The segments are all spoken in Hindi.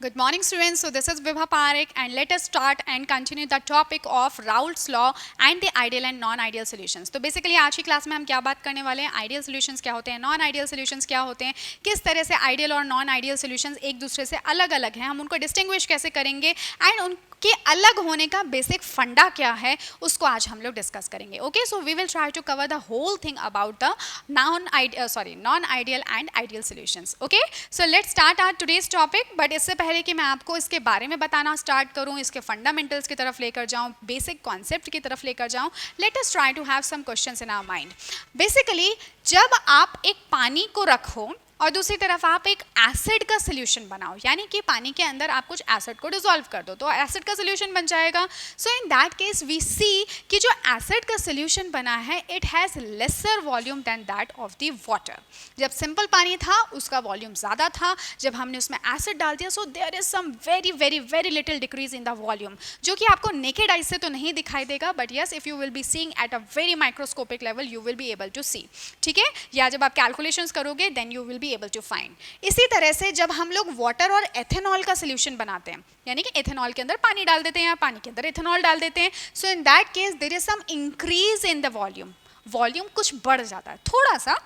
Good morning students, so this is Vibha Parekh and let us start and continue the topic of Raoult's law and the ideal and non-ideal solutions. तो basically आज की क्लास में हम क्या बात करने वाले हैं, आइडियल सॉल्यूशंस क्या होते हैं, नॉन आइडियल सॉल्यूशंस क्या होते हैं, किस तरह से आइडियल और नॉन आइडियल सॉल्यूशंस एक दूसरे से अलग अलग हैं, हम उनको डिस्टिंग्विश कैसे करेंगे एंड उनके अलग होने का बेसिक फंडा क्या है उसको आज हम लोग डिस्कस करेंगे. Okay, so we will try to cover the whole thing about the non ideal and ideal solutions. Okay, so let's start our today's topic. But इससे पहले कि मैं आपको इसके बारे में बताना स्टार्ट करूं, इसके फंडामेंटल्स की तरफ लेकर जाऊं, बेसिक कॉन्सेप्ट की तरफ लेकर जाऊं, let us try to have some questions in our mind. Basically जब आप एक पानी को रखो और दूसरी तरफ आप एक एसिड का सोल्यूशन बनाओ, यानी कि पानी के अंदर आप कुछ एसिड को डिसॉल्व कर दो तो एसिड का सोल्यूशन बन जाएगा. So in that case we see कि जो एसिड का सोल्यूशन बना है it has lesser volume than that of the water. जब सिंपल पानी था उसका वॉल्यूम ज़्यादा था, जब हमने उसमें एसिड डाल दिया so there is some very very very little decrease in the volume, जो कि आपको नेकेड आई से तो नहीं दिखाई देगा, but yes if you will be seeing at a very microscopic level you will be able to see. ठीक है, या जब आप कैलकुलेशंस करोगे then you will be able to find. इसी तरह से जब हम लोग वाटर और एथेनॉल का सोल्यूशन बनाते हैं, यानी कि एथेनॉल के अंदर पानी डाल देते हैं या पानी के अंदर एथेनॉल डाल देते हैं, so in that case there is some increase in the volume. Volume कुछ बढ़ जाता है, थोड़ा सा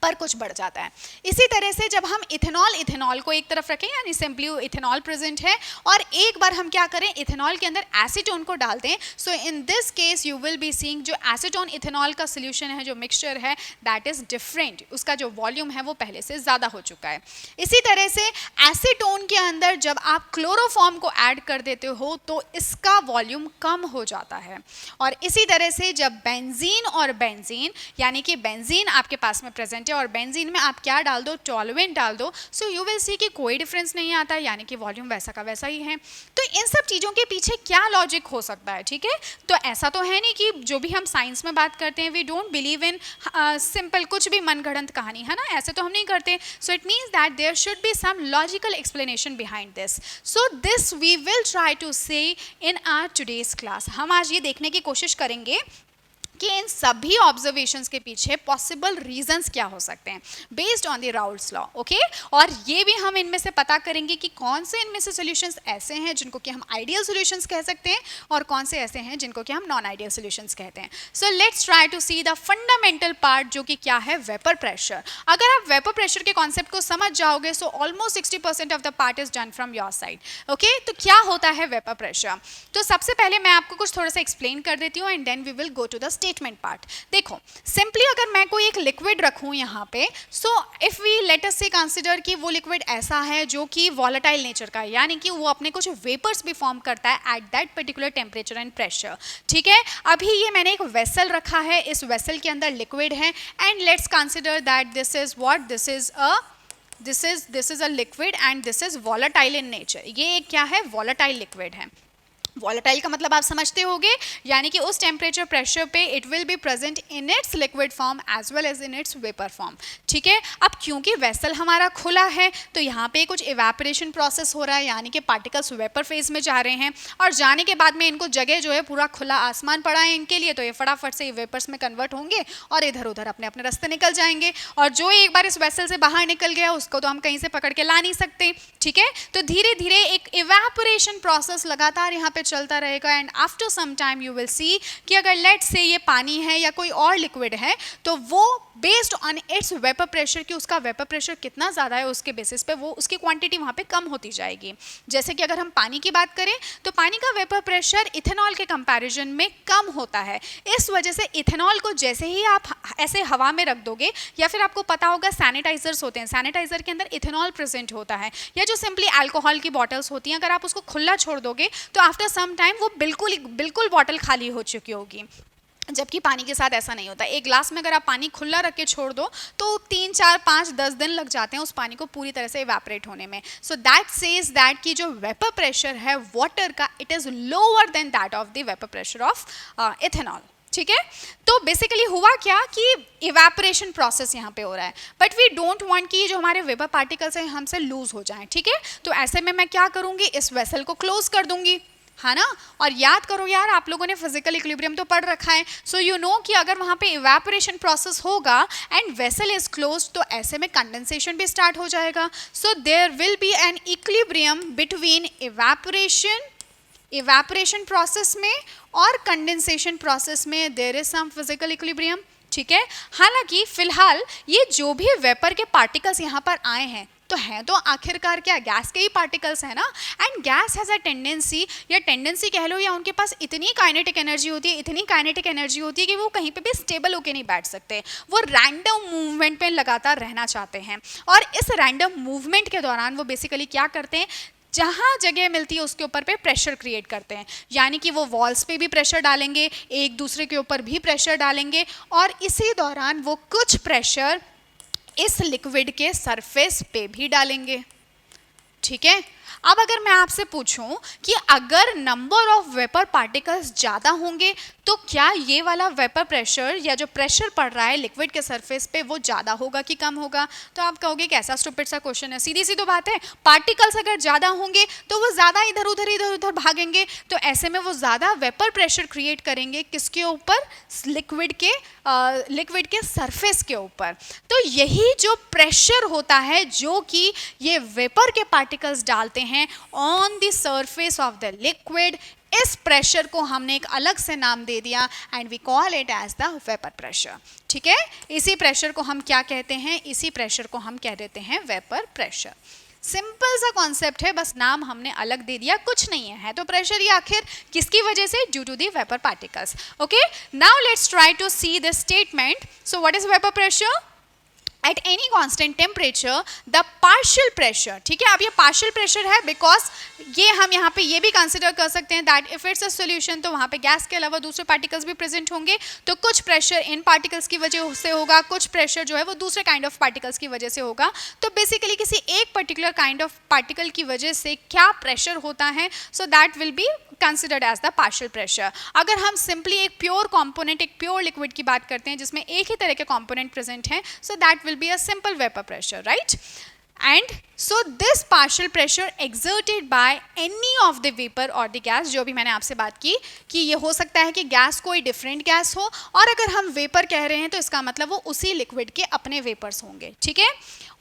पर कुछ बढ़ जाता है. इसी तरह से जब हम इथेनॉल को एक तरफ रखें, यानी सिंपली इथेनॉल प्रेजेंट है और एक बार हम क्या करें इथेनॉल के अंदर एसीटोन को डाल दें, so in this case you will be seeing जो एसीटोन इथेनॉल का सोल्यूशन है, जो मिक्सचर है दैट इज डिफरेंट, उसका जो वॉल्यूम है वो पहले से ज़्यादा हो चुका है. इसी तरह से एसीटोन के अंदर जब आप क्लोरोफॉर्म को ऐड कर देते हो तो इसका वॉल्यूम कम हो जाता है. और इसी तरह से जब बेंजीन और बेंजीन, यानी कि बेंजीन आपके पास में प्रेजेंट और बेंजीन में आप क्या डाल दो, टॉलुएंट डाल दो, सो यू विल सी कि कोई डिफरेंस नहीं आता है, यानी कि वॉल्यूम वैसा का वैसा ही है. तो इन सब चीज़ों के पीछे क्या लॉजिक हो सकता है? ठीक है, तो ऐसा तो है नहीं कि जो भी हम साइंस में बात करते हैं we don't believe in simple कुछ भी मनगढ़ंत कहानी, है ना, ऐसे तो हम नहीं करते. So it means that there should be some logical explanation behind this. So this we will try to say in our today's class. हम आज ये देखने की कोशिश करेंगे कि इन सभी ऑब्जर्वेशंस के पीछे पॉसिबल रीजंस क्या हो सकते हैं based on the Raoult's law. Okay, और ये भी हम इनमें से पता करेंगे कि कौन से इनमें से सॉल्यूशंस ऐसे हैं जिनको कि हम आइडियल सॉल्यूशंस कह सकते हैं और कौन से ऐसे हैं जिनको कि हम नॉन आइडियल सॉल्यूशंस कहते हैं. So let's try to see the fundamental part, जो कि क्या है वेपर प्रेशर. अगर आप वेपर प्रेशर के कॉन्सेप्ट को समझ जाओगे so almost 60% of the part is done from your side. Okay, तो क्या होता है वेपर प्रेशर? तो सबसे पहले मैं आपको कुछ थोड़ा सा एक्सप्लेन कर देती हूँ and then we will go to the statement part. देखो सिंपली अगर मैं कोई एक लिक्विड रखूं यहाँ पे, so if we let us say consider कि वो लिक्विड ऐसा है जो कि वॉलेटाइल नेचर का है, यानी कि वो अपने कुछ वेपर्स भी फॉर्म करता है at that particular temperature and pressure. ठीक है, अभी ये मैंने एक वेसल रखा है, इस वेसल के अंदर लिक्विड है and let's consider that this is what, this is a liquid and this is volatile in nature. ये क्या है, वॉलेटाइल लिक्विड है. वॉलेटाइल का मतलब आप समझते होंगे, यानी कि उस टेम्परेचर प्रेशर पे it will be present in its liquid form as well as in its vapour form. ठीक है, अब क्योंकि वेसल हमारा खुला है तो यहाँ पे कुछ इवेपोरेशन प्रोसेस हो रहा है, यानी कि पार्टिकल्स वेपर फेज में जा रहे हैं और जाने के बाद में इनको जगह जो है पूरा खुला आसमान पड़ा है इनके लिए, तो ये फटाफट से वेपर्स में कन्वर्ट होंगे और इधर उधर अपने अपने रास्ते निकल जाएंगे. और जो एक बार इस वेसल से बाहर निकल गया उसको तो हम कहीं से पकड़ के ला नहीं सकते. ठीक है, तो धीरे धीरे एक इवेपोरेशन प्रोसेस लगातार यहाँ पे चलता रहेगा and after some time you will see कि अगर लेट से ये पानी है या कोई और लिक्विड है तो वो based on it's vapour pressure, कि उसका वेपर प्रेशर कितना ज़्यादा है उसके बेसिस पे वो उसकी क्वांटिटी वहाँ पे कम होती जाएगी. जैसे कि अगर हम पानी की बात करें तो पानी का वेपर प्रेशर इथेनॉल के कंपैरिजन में कम होता है. इस वजह से इथेनॉल को जैसे ही आप ऐसे हवा में रख दोगे, या फिर आपको पता होगा सैनिटाइजर्स होते हैं, सैनिटाइजर के अंदर इथेनॉल प्रेजेंट होता है, या जो सिंपली अल्कोहल की बॉटल्स होती हैं, अगर आप उसको खुला छोड़ दोगे तो आफ्टर सम टाइम वो बिल्कुल बॉटल खाली हो चुकी होगी. जबकि पानी के साथ ऐसा नहीं होता. एक ग्लास में अगर आप पानी खुला रख के छोड़ दो तो 3, 4, 5, 10 दिन लग जाते हैं उस पानी को पूरी तरह से इवेपोरेट होने में. सो दैट सेज दैट कि जो वेपर प्रेशर है वाटर का it is lower than that of the vapour pressure of ethanol. ठीक है, तो बेसिकली हुआ क्या कि इवेपोरेशन प्रोसेस यहाँ पे हो रहा है, बट वी डोंट वांट कि जो हमारे वेपर पार्टिकल्स हैं हमसे लूज हो जाएं. ठीक है, तो ऐसे में मैं क्या करूँगी, इस वेसल को क्लोज कर दूंगी. है ना। और याद करो यार, आप लोगों ने फिजिकल इक्विलिब्रियम तो पढ़ रखा है, सो यू नो कि अगर वहाँ पे इवेपोरेशन प्रोसेस होगा एंड वेसल इज क्लोज, तो ऐसे में कंडेंसेशन भी स्टार्ट हो जाएगा. So there will be an equilibrium between evaporation process में और कंडेंसेशन प्रोसेस में there is some physical equilibrium. ठीक है. हालांकि फिलहाल ये जो भी वेपर के पार्टिकल्स यहाँ पर आए हैं तो हैं तो आखिरकार क्या गैस के ही पार्टिकल्स हैं ना. And gas has a tendency, या टेंडेंसी कह लो, या उनके पास इतनी काइनेटिक एनर्जी होती है कि वो कहीं पे भी स्टेबल होकर नहीं बैठ सकते. वो रैंडम मूवमेंट पे लगातार रहना चाहते हैं. और इस रैंडम मूवमेंट के दौरान वो बेसिकली क्या करते हैं, जहाँ जगह मिलती है उसके ऊपर पे प्रेशर क्रिएट करते हैं. यानी कि वो वॉल्स पे भी प्रेशर डालेंगे, एक दूसरे के ऊपर भी प्रेशर डालेंगे, और इसी दौरान वो कुछ प्रेशर इस लिक्विड के सरफेस पे भी डालेंगे. ठीक है. अब अगर मैं आपसे पूछूं कि अगर नंबर ऑफ वेपर पार्टिकल्स ज़्यादा होंगे तो क्या ये वाला वेपर प्रेशर या जो प्रेशर पड़ रहा है लिक्विड के सरफेस पे वो ज़्यादा होगा कि कम होगा. तो आप कहोगे कैसा स्टूपिड सा क्वेश्चन है. सीधी सी तो बात है, पार्टिकल्स अगर ज़्यादा होंगे तो वो ज़्यादा इधर उधर भागेंगे, तो ऐसे में वो ज़्यादा वेपर प्रेशर क्रिएट करेंगे किसके ऊपर, लिक्विड के सरफेस के ऊपर. तो यही जो प्रेशर होता है जो कि ये वेपर के पार्टिकल्स डालते हैं on the surface of the liquid, इस प्रेशर को हमने एक अलग से नाम दे दिया and we call it as the vapour pressure. ठीक है. इसी प्रेशर को हम क्या कहते हैं, इसी प्रेशर को हम कह देते हैं वेपर प्रेशर. सिंपल सा कॉन्सेप्ट है, बस नाम हमने अलग दे दिया, कुछ नहीं है तो प्रेशर ही आखिर किसकी वजह से, due to the vapour particles. Okay. Now let's try to see this statement. So what is vapour pressure? At any constant temperature, the partial pressure, ठीक है. अब ये partial pressure है बिकॉज ये हम यहाँ पे ये भी कंसिडर कर सकते हैं that if it's a solution तो वहाँ पे गैस के अलावा दूसरे पार्टिकल्स भी प्रेजेंट होंगे, तो कुछ प्रेशर इन पार्टिकल्स की वजह से होगा, कुछ प्रेशर जो है वो दूसरे काइंड ऑफ पार्टिकल्स की वजह से होगा. तो बेसिकली किसी एक पर्टिकुलर काइंड ऑफ पार्टिकल की वजह से क्या प्रेशर होता है, so that will be considered as the partial pressure. अगर हम सिंपली एक प्योर कॉम्पोनेंट, एक प्योर लिक्विड की बात करते हैं जिसमें एक ही तरह के कॉम्पोनेंट प्रेजेंट हैं, सो that will be a simple vapour pressure, right. And so this partial pressure exerted by any of the vapor or the gas, जो भी मैंने आपसे बात की कि ये हो सकता है कि गैस कोई डिफरेंट गैस हो, और अगर हम वेपर कह रहे हैं तो इसका मतलब वो उसी लिक्विड के अपने वेपर्स होंगे. ठीक है.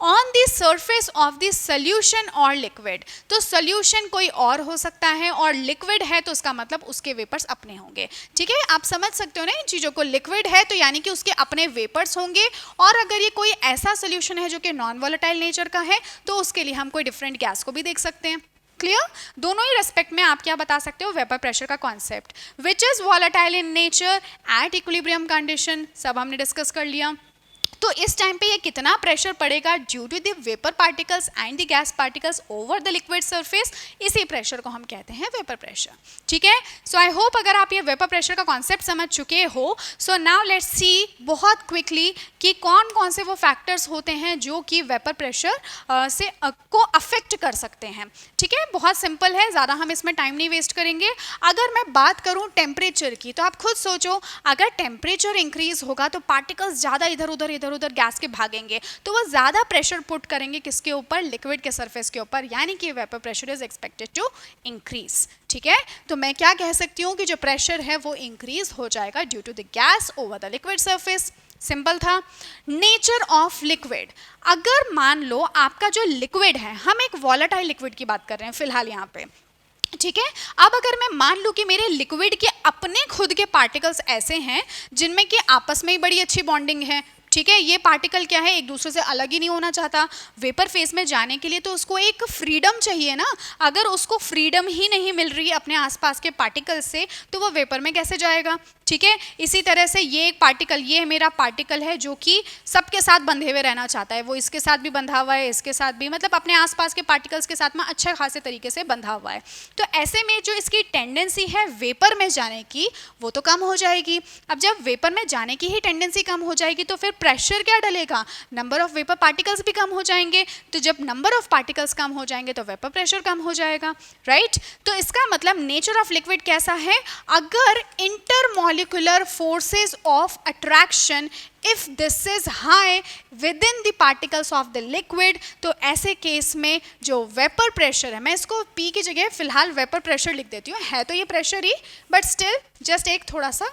On the surface of the solution और लिक्विड, तो सोल्यूशन कोई और हो सकता है और लिक्विड है तो उसका मतलब उसके वेपर्स अपने होंगे. ठीक है. आप समझ सकते हो ना इन चीज़ों को. लिक्विड है तो यानी कि उसके अपने वेपर्स होंगे, और अगर ये कोई ऐसा सोल्यूशन है जो कि नॉन वोलेटाइल नेचर का है तो उसके लिए हम कोई डिफरेंट गैस को भी देख सकते हैं. क्लियर. दोनों ही रेस्पेक्ट में आप क्या बता सकते हो, वेपर प्रेशर का concept which is volatile in nature at equilibrium condition, सब हमने डिस्कस कर लिया. तो इस टाइम पे ये कितना प्रेशर पड़ेगा due to the vapour particles and the gas particles over the liquid surface, इसी प्रेशर को हम कहते हैं वेपर प्रेशर. ठीक है. सो आई होप अगर आप ये वेपर प्रेशर का कॉन्सेप्ट समझ चुके हो. सो नाउ लेट्स सी बहुत क्विकली कि कौन कौन से वो फैक्टर्स होते हैं जो कि वेपर प्रेशर से को अफेक्ट कर सकते हैं. ठीक है. बहुत सिंपल है, ज़्यादा हम इसमें टाइम नहीं वेस्ट करेंगे. अगर मैं बात करूँ टेम्परेचर की, तो आप खुद सोचो अगर टेम्परेचर इंक्रीज होगा तो पार्टिकल्स ज़्यादा इधर उधर गैस के भागेंगे, तो वो ज़्यादा प्रेशर पुट करेंगे किसके ऊपर, लिक्विड के सरफेस के ऊपर, यानी कि vapour pressure is expected to increase. ठीक है. तो मैं क्या कह सकती हूँ कि जो प्रेशर है वो इंक्रीज हो जाएगा due to the gas over the liquid surface. Simple था. नेचर ऑफ लिक्विड, अगर मान लो आपका जो लिक्विड है, हम एक वॉलेटाइल लिक्विड की बात कर रहे हैं फिलहाल यहाँ पे. ठीक है. अब अगर मैं मान लूँ कि मेरे लिक्विड के अपने खुद के पार्टिकल्स ऐसे हैं जिनमें कि आपस में ही बड़ी अच्छी बॉन्डिंग है. ठीक है. ये पार्टिकल क्या है, एक दूसरे से अलग ही नहीं होना चाहता. वेपर फेज में जाने के लिए तो उसको एक फ्रीडम चाहिए ना. अगर उसको फ्रीडम ही नहीं मिल रही है अपने आसपास के पार्टिकल से, तो वो वेपर में कैसे जाएगा. ठीक है. इसी तरह से ये एक पार्टिकल, ये मेरा पार्टिकल है जो कि सबके साथ बंधे हुए रहना चाहता है. वो इसके साथ भी बंधा हुआ है, इसके साथ भी, मतलब अपने आसपास के पार्टिकल्स के साथ में अच्छे खासे तरीके से बंधा हुआ है. तो ऐसे में जो इसकी टेंडेंसी है वेपर में जाने की, वो तो कम हो जाएगी. अब जब वेपर में जाने की ही टेंडेंसी कम हो जाएगी तो फिर प्रेशर क्या डलेगा, नंबर ऑफ वेपर पार्टिकल्स भी कम हो जाएंगे, तो जब नंबर ऑफ पार्टिकल्स कम हो जाएंगे तो वेपर प्रेशर कम हो जाएगा, राइट। तो इसका मतलब नेचर ऑफ लिक्विड कैसा है, अगर intermolecular forces of attraction if this is high with in the particles of the liquid, तो ऐसे केस में जो वेपर प्रेशर है, मैं इसको पी की जगह फिलहाल वेपर प्रेशर लिख देती हूँ, है तो ये pressure he but still just एक थोड़ा सा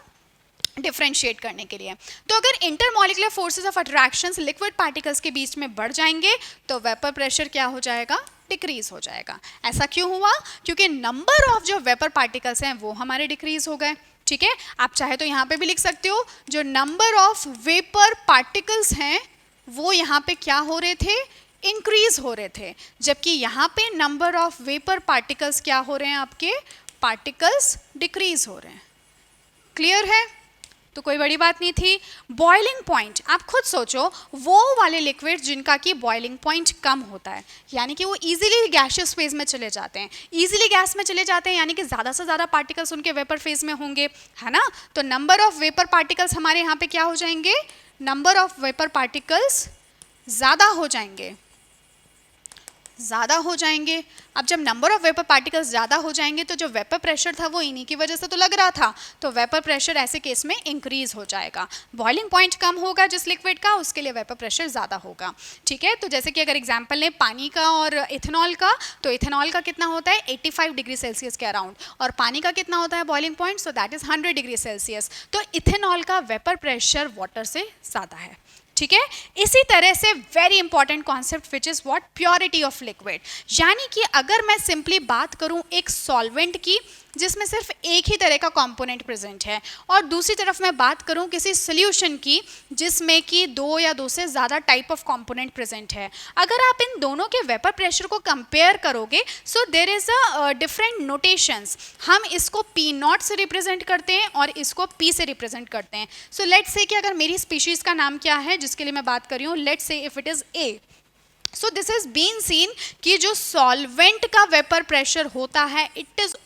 डिफ्रेंशिएट करने के लिए। तो अगर intermolecular forces of attractions liquid particles के बीच में बढ़ जाएंगे तो वेपर प्रेशर क्या हो जाएगा, डिक्रीज हो जाएगा। ऐसा क्यों हुआ, क्योंकि नंबर ऑफ जो वेपर पार्टिकल्स हैं वो हमारे डिक्रीज हो गए, ठीक है। आप चाहे तो यहाँ पे भी लिख सकते हो, जो नंबर ऑफ वेपर पार्टिकल्स हैं वो यहाँ पे क्या हो रहे थे, इंक्रीज हो रहे थे, जबकि यहाँ पे नंबर ऑफ वेपर पार्टिकल्स क्या हो रहे हैं, आपके पार्टिकल्स डिक्रीज हो रहे हैं। क्लियर है, तो कोई बड़ी बात नहीं थी। बॉइलिंग पॉइंट, आप खुद सोचो, वो वाले लिक्विड जिनका कि बॉइलिंग पॉइंट कम होता है, यानी कि वो इजीली गैसियस फेज में चले जाते हैं, इजीली गैस में चले जाते हैं, यानी कि ज़्यादा से ज़्यादा पार्टिकल्स उनके वेपर फेज में होंगे, है ना। तो नंबर ऑफ वेपर पार्टिकल्स हमारे यहाँ पे क्या हो जाएंगे, नंबर ऑफ वेपर पार्टिकल्स ज़्यादा हो जाएंगे, ज़्यादा हो जाएंगे। अब जब नंबर ऑफ वेपर पार्टिकल्स ज़्यादा हो जाएंगे तो जो वेपर प्रेशर था वो इन्हीं की वजह से तो लग रहा था, तो वेपर प्रेशर ऐसे केस में इंक्रीज हो जाएगा। बॉइलिंग पॉइंट कम होगा जिस लिक्विड का, उसके लिए वेपर प्रेशर ज़्यादा होगा, ठीक है। तो जैसे कि अगर एग्जांपल लें पानी का और इथेनॉल का, तो इथेनॉल का कितना होता है 85 डिग्री सेल्सियस के अराउंड, और पानी का कितना होता है boiling point, so that is 100 degree Celsius. तो इथेनॉल का वेपर प्रेशर वाटर से ज़्यादा है, ठीक है। इसी तरह से very important concept which is what, purity of liquid, यानी कि अगर मैं सिंपली बात करूं एक सॉल्वेंट की जिसमें सिर्फ एक ही तरह का कंपोनेंट प्रेजेंट है, और दूसरी तरफ मैं बात करूं किसी सॉल्यूशन की जिसमें कि दो या दो से ज़्यादा टाइप ऑफ कंपोनेंट प्रेजेंट है, अगर आप इन दोनों के वेपर प्रेशर को कंपेयर करोगे, so there is a different notations. हम इसको पी नॉट से रिप्रेजेंट करते हैं और इसको पी से रिप्रेजेंट करते हैं। सो लेट्स से कि अगर मेरी स्पीशीज़ का नाम क्या है जिसके लिए मैं बात कर रही हूँ, let's say if it is A, so this is been seen कि जो सॉल्वेंट का वेपर प्रेशर होता है it is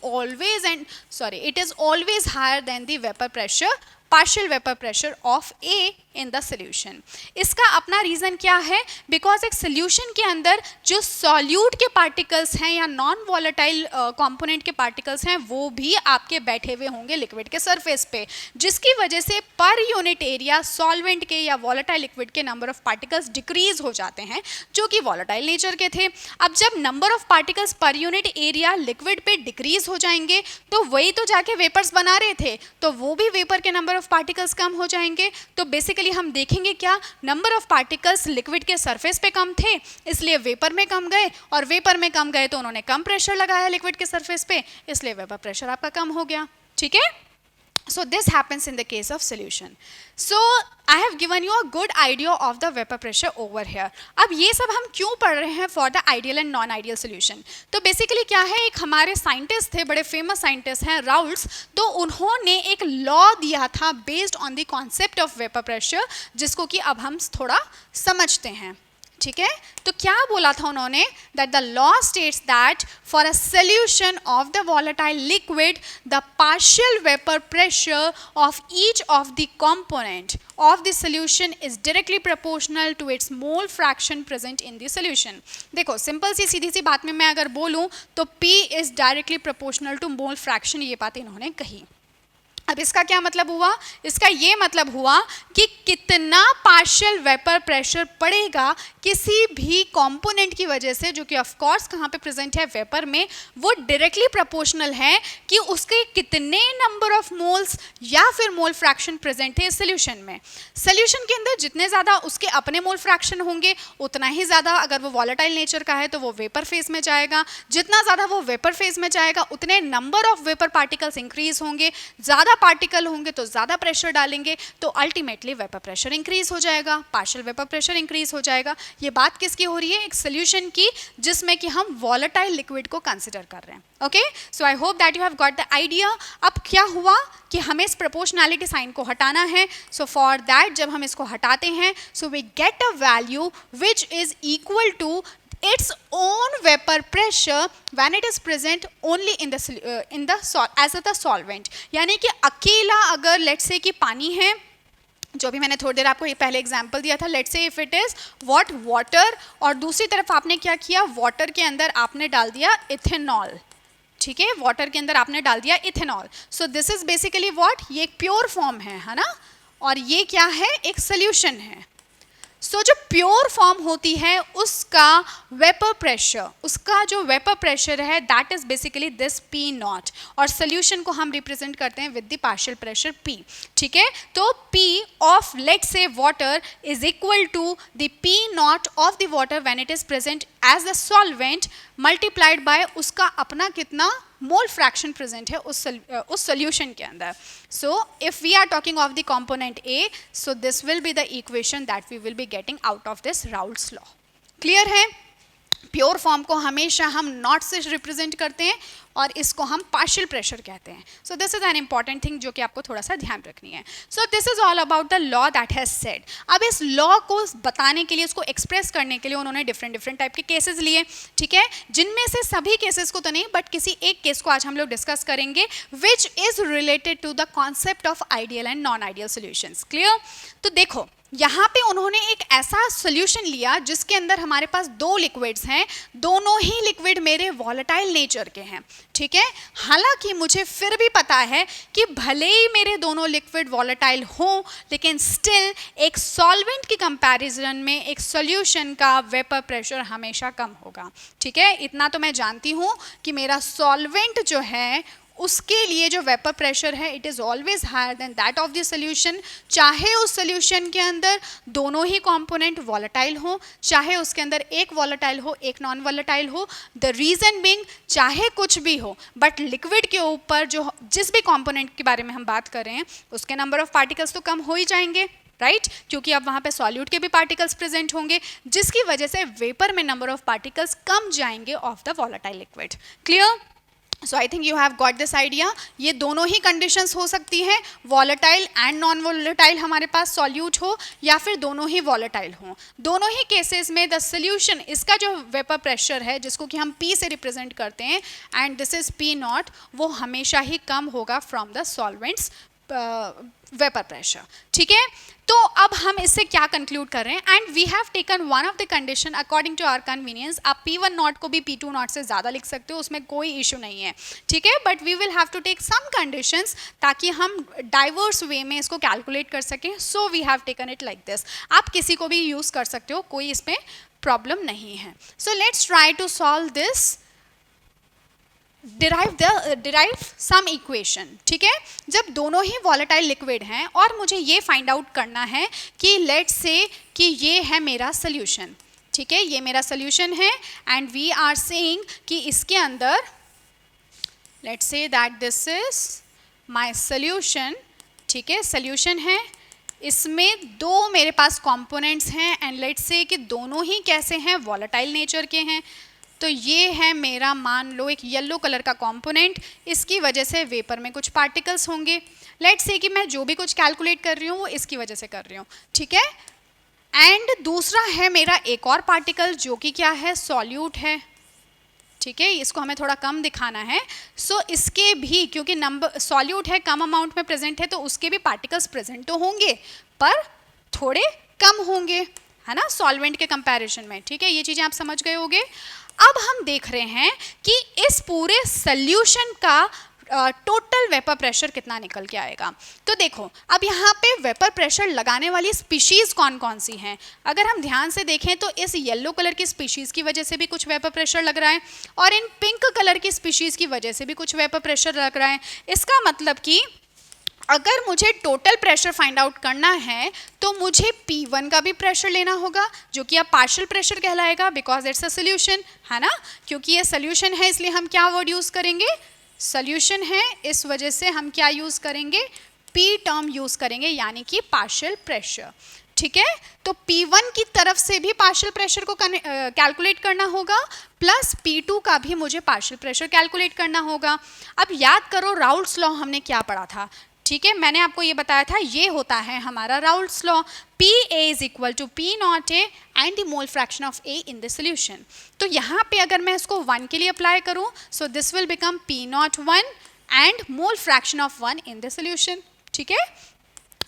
always higher than the vapour pressure, partial vapour pressure of A in the solution. इसका अपना रीज़न क्या है, बिकॉज एक सोल्यूशन के अंदर जो सॉल्यूट के पार्टिकल्स हैं या नॉन वॉलेटाइल कंपोनेंट के पार्टिकल्स हैं वो भी आपके बैठे हुए होंगे लिक्विड के सरफेस पे, जिसकी वजह से पर यूनिट एरिया सॉल्वेंट के या वॉलेटाइल लिक्विड के नंबर ऑफ पार्टिकल्स डिक्रीज हो जाते हैं जो कि वॉलेटाइल नेचर के थे। अब जब number of particles per unit area liquid पे डिक्रीज हो जाएंगे तो वही तो जाके वेपर्स बना रहे थे, तो वो भी वेपर के नंबर ऑफ पार्टिकल्स कम हो जाएंगे। तो बेसिकली हम देखेंगे क्या, नंबर ऑफ पार्टिकल्स लिक्विड के सरफेस पे कम थे इसलिए वेपर में कम गए, और वेपर में कम गए तो उन्होंने कम प्रेशर लगाया लिक्विड के सरफेस पे, इसलिए वेपर प्रेशर आपका कम हो गया, ठीक है। So this happens in the case of solution. So I have given you a good idea of the vapor pressure over here. अब ये सब हम क्यों पढ़ रहे हैं for the ideal and non-ideal solution? तो बेसिकली क्या है, एक हमारे साइंटिस्ट थे, बड़े फेमस साइंटिस्ट हैं राउल्स, तो उन्होंने एक लॉ दिया था based on the concept of vapour pressure, जिसको कि अब हम थोड़ा समझते हैं, ठीक है। तो क्या बोला था उन्होंने, that the law states that for a solution of the volatile liquid the partial vapour pressure of each of the component of the solution is directly proportional to its mole fraction present in the solution. देखो सिंपल सी सीधी सी बात में मैं अगर बोलूँ तो P is directly proportional to mole fraction, ये बात इन्होंने कही। अब इसका क्या मतलब हुआ, इसका ये मतलब हुआ कि कितना पार्शियल वेपर प्रेशर पड़ेगा किसी भी कंपोनेंट की वजह से, जो कि ऑफ कोर्स कहाँ पे प्रेजेंट है वेपर में, वो डायरेक्टली प्रोपोर्शनल है कि उसके कितने नंबर ऑफ मोल्स या फिर मोल फ्रैक्शन प्रेजेंट है इस सोल्यूशन में। सोल्यूशन के अंदर जितने ज़्यादा उसके अपने मोल फ्रैक्शन होंगे उतना ही ज़्यादा, अगर वो वॉलेटाइल नेचर का है तो वो वेपर फेज में जाएगा, जितना ज़्यादा वो वेपर फेज में जाएगा उतने number of vapour particles increase होंगे, ज़्यादा पार्टिकल होंगे तो ज़्यादा प्रेशर डालेंगे, तो अल्टीमेटली वेपर प्रेशर इंक्रीज हो जाएगा, पार्शियल वेपर प्रेशर इंक्रीज हो जाएगा। ये बात किसकी हो रही है, एक सोल्यूशन की जिसमें कि हम वॉलेटाइल लिक्विड को कंसिडर कर रहे हैं। Okay, so I hope that you have got the idea. अब क्या हुआ कि हमें इस प्रोपोर्शनैलिटी साइन को हटाना है, सो फॉर दैट जब हम इसको हटाते हैं so we get a value which is equal to its own vapor pressure when it is present only in the as a solvent। यानी कि अकेला अगर लेट्स से कि पानी है जो भी मैंने थोड़ी देर आपको ये पहले एग्जांपल दिया था, let's say if it is what water, और दूसरी तरफ आपने क्या किया, वाटर के अंदर आपने डाल दिया इथेनॉल, ठीक है, वाटर के अंदर आपने डाल दिया ethanol. So this is basically what, ये एक प्योर फॉर्म है ना, और ये क्या है, एक सोल्यूशन है। सो जो प्योर फॉर्म होती है उसका वेपर प्रेशर, उसका जो वेपर प्रेशर है that is basically this P nought, और सोल्यूशन को हम रिप्रेजेंट करते हैं with the partial pressure P, ठीक है। तो P of let's say water is equal to the P nought of the water when it is present as the solvent multiplied by उसका अपना कितना मोल फ्रैक्शन प्रेजेंट है उस सोल्यूशन के अंदर। So if we are talking of the component A, so this will be the equation that we will be getting out of this Raoult's law. Clear है? प्योर फॉर्म को हमेशा हम नॉट से रिप्रेजेंट करते हैं और इसको हम पार्शियल प्रेशर कहते हैं। So this is an important thing जो कि आपको थोड़ा सा ध्यान रखनी है। So this is all about the law that has said. अब इस लॉ को बताने के लिए, इसको एक्सप्रेस करने के लिए उन्होंने डिफरेंट टाइप के केसेस लिए, ठीक है, जिनमें से सभी केसेस को तो नहीं बट किसी एक केस को आज हम लोग डिस्कस करेंगे which is related to the concept of ideal and non ideal solutions. Clear? तो देखो यहाँ पे उन्होंने एक ऐसा सोल्यूशन लिया जिसके अंदर हमारे पास दो लिक्विड्स हैं, दोनों ही लिक्विड मेरे वॉलेटाइल नेचर के हैं, ठीक है। हालांकि मुझे फिर भी पता है कि भले ही मेरे दोनों लिक्विड वॉलेटाइल हों, लेकिन स्टिल एक सॉल्वेंट की कंपैरिजन में एक सॉल्यूशन का वेपर प्रेशर हमेशा कम होगा, ठीक है। इतना तो मैं जानती हूँ कि मेरा सॉल्वेंट जो है उसके लिए जो वेपर प्रेशर है it is always higher than that of the solution, चाहे उस सोल्यूशन के अंदर दोनों ही कंपोनेंट वॉलेटाइल हो, चाहे उसके अंदर एक वॉलेटाइल हो एक नॉन वॉलेटाइल हो। द रीज़न बीइंग चाहे कुछ भी हो बट लिक्विड के ऊपर जो जिस भी कंपोनेंट के बारे में हम बात कर रहे हैं उसके नंबर ऑफ पार्टिकल्स तो कम हो ही जाएंगे, राइट, क्योंकि अब वहाँ पे सॉल्यूट के भी पार्टिकल्स प्रेजेंट होंगे जिसकी वजह से वेपर में नंबर ऑफ पार्टिकल्स कम जाएंगे of the volatile liquid. Clear? So I think you have got this idea. ये दोनों ही कंडीशंस हो सकती हैं, वॉलेटाइल एंड नॉन वॉलेटाइल हमारे पास सॉल्यूट हो या फिर दोनों ही वॉलेटाइल हों। दोनों ही केसेस में द सोल्यूशन, इसका जो वेपर प्रेशर है जिसको कि हम P से रिप्रेजेंट करते हैं and this is P not, वो हमेशा ही कम होगा from the solvents vapour pressure, ठीक है। तो अब हम इससे क्या कंक्लूड कर रहे हैं, and we have taken one of the condition according to our convenience. आप P1 नॉट को भी P2 नॉट से ज़्यादा लिख सकते हो, उसमें कोई इशू नहीं है, ठीक है, but we will have to take some conditions ताकि हम डाइवर्स वे में इसको कैलकुलेट कर सकें। So we have taken it like this. आप किसी को भी यूज़ कर सकते हो, कोई इसमें प्रॉब्लम नहीं है। So let's try to solve this, derive some equation, ठीक है। जब दोनों ही वॉलेटाइल लिक्विड हैं और मुझे ये फाइंड आउट करना है कि लेट्स से कि ये है मेरा सोल्यूशन, ठीक है, ये मेरा सोल्यूशन है एंड वी आर सेइंग कि इसके अंदर let's say that this is my solution, ठीक है, सोल्यूशन है, इसमें दो मेरे पास कंपोनेंट्स हैं एंड लेट्स से कि दोनों ही कैसे हैं, वॉलेटाइल नेचर के हैं। तो ये है मेरा, मान लो एक येलो कलर का कंपोनेंट, इसकी वजह से वेपर में कुछ पार्टिकल्स होंगे। लेट्स से कि मैं जो भी कुछ कैलकुलेट कर रही हूँ वो इसकी वजह से कर रही हूँ, ठीक है। एंड दूसरा है मेरा एक और पार्टिकल जो कि क्या है, सॉल्यूट है, ठीक है, इसको हमें थोड़ा कम दिखाना है। सो इसके भी क्योंकि नंबर सॉल्यूट है, कम अमाउंट में प्रेजेंट है, तो उसके भी पार्टिकल्स प्रेजेंट तो होंगे पर थोड़े कम होंगे, है ना, सॉल्वेंट के कंपैरिजन में, ठीक है, ये चीज़ें आप समझ गए होंगे। अब हम देख रहे हैं कि इस पूरे सोल्यूशन का टोटल वेपर प्रेशर कितना निकल के आएगा। तो देखो अब यहाँ पे वेपर प्रेशर लगाने वाली स्पीशीज़ कौन कौन सी हैं। अगर हम ध्यान से देखें तो इस येलो कलर की स्पीशीज़ की वजह से भी कुछ वेपर प्रेशर लग रहा है और इन पिंक कलर की स्पीशीज़ की वजह से भी कुछ वेपर प्रेशर लग रहा है। इसका मतलब कि अगर मुझे टोटल प्रेशर फाइंड आउट करना है तो मुझे P1 का भी प्रेशर लेना होगा जो कि अब पार्शियल प्रेशर कहलाएगा बिकॉज इट्स अ सोल्यूशन, है ना, क्योंकि ये सोल्यूशन है इसलिए हम क्या वर्ड यूज़ करेंगे, सोल्यूशन है, इस वजह से हम क्या यूज़ करेंगे, P टर्म यूज़ करेंगे यानी कि पार्शियल प्रेशर, ठीक है। तो P1 की तरफ से भी पार्शियल प्रेशर को कैलकुलेट करना होगा प्लस P2 का भी मुझे पार्शियल प्रेशर कैलकुलेट करना होगा। अब याद करो राउल्ट्स लॉ हमने क्या पढ़ा था, ठीक है, मैंने आपको ये बताया था, ये होता है हमारा Raoult's law, PA is equal to P nought A and the mole fraction of A in the solution. तो यहाँ पे अगर मैं इसको 1 के लिए अप्लाई करूँ सो this will become P not 1 and mole fraction of 1 in the solution, ठीक है।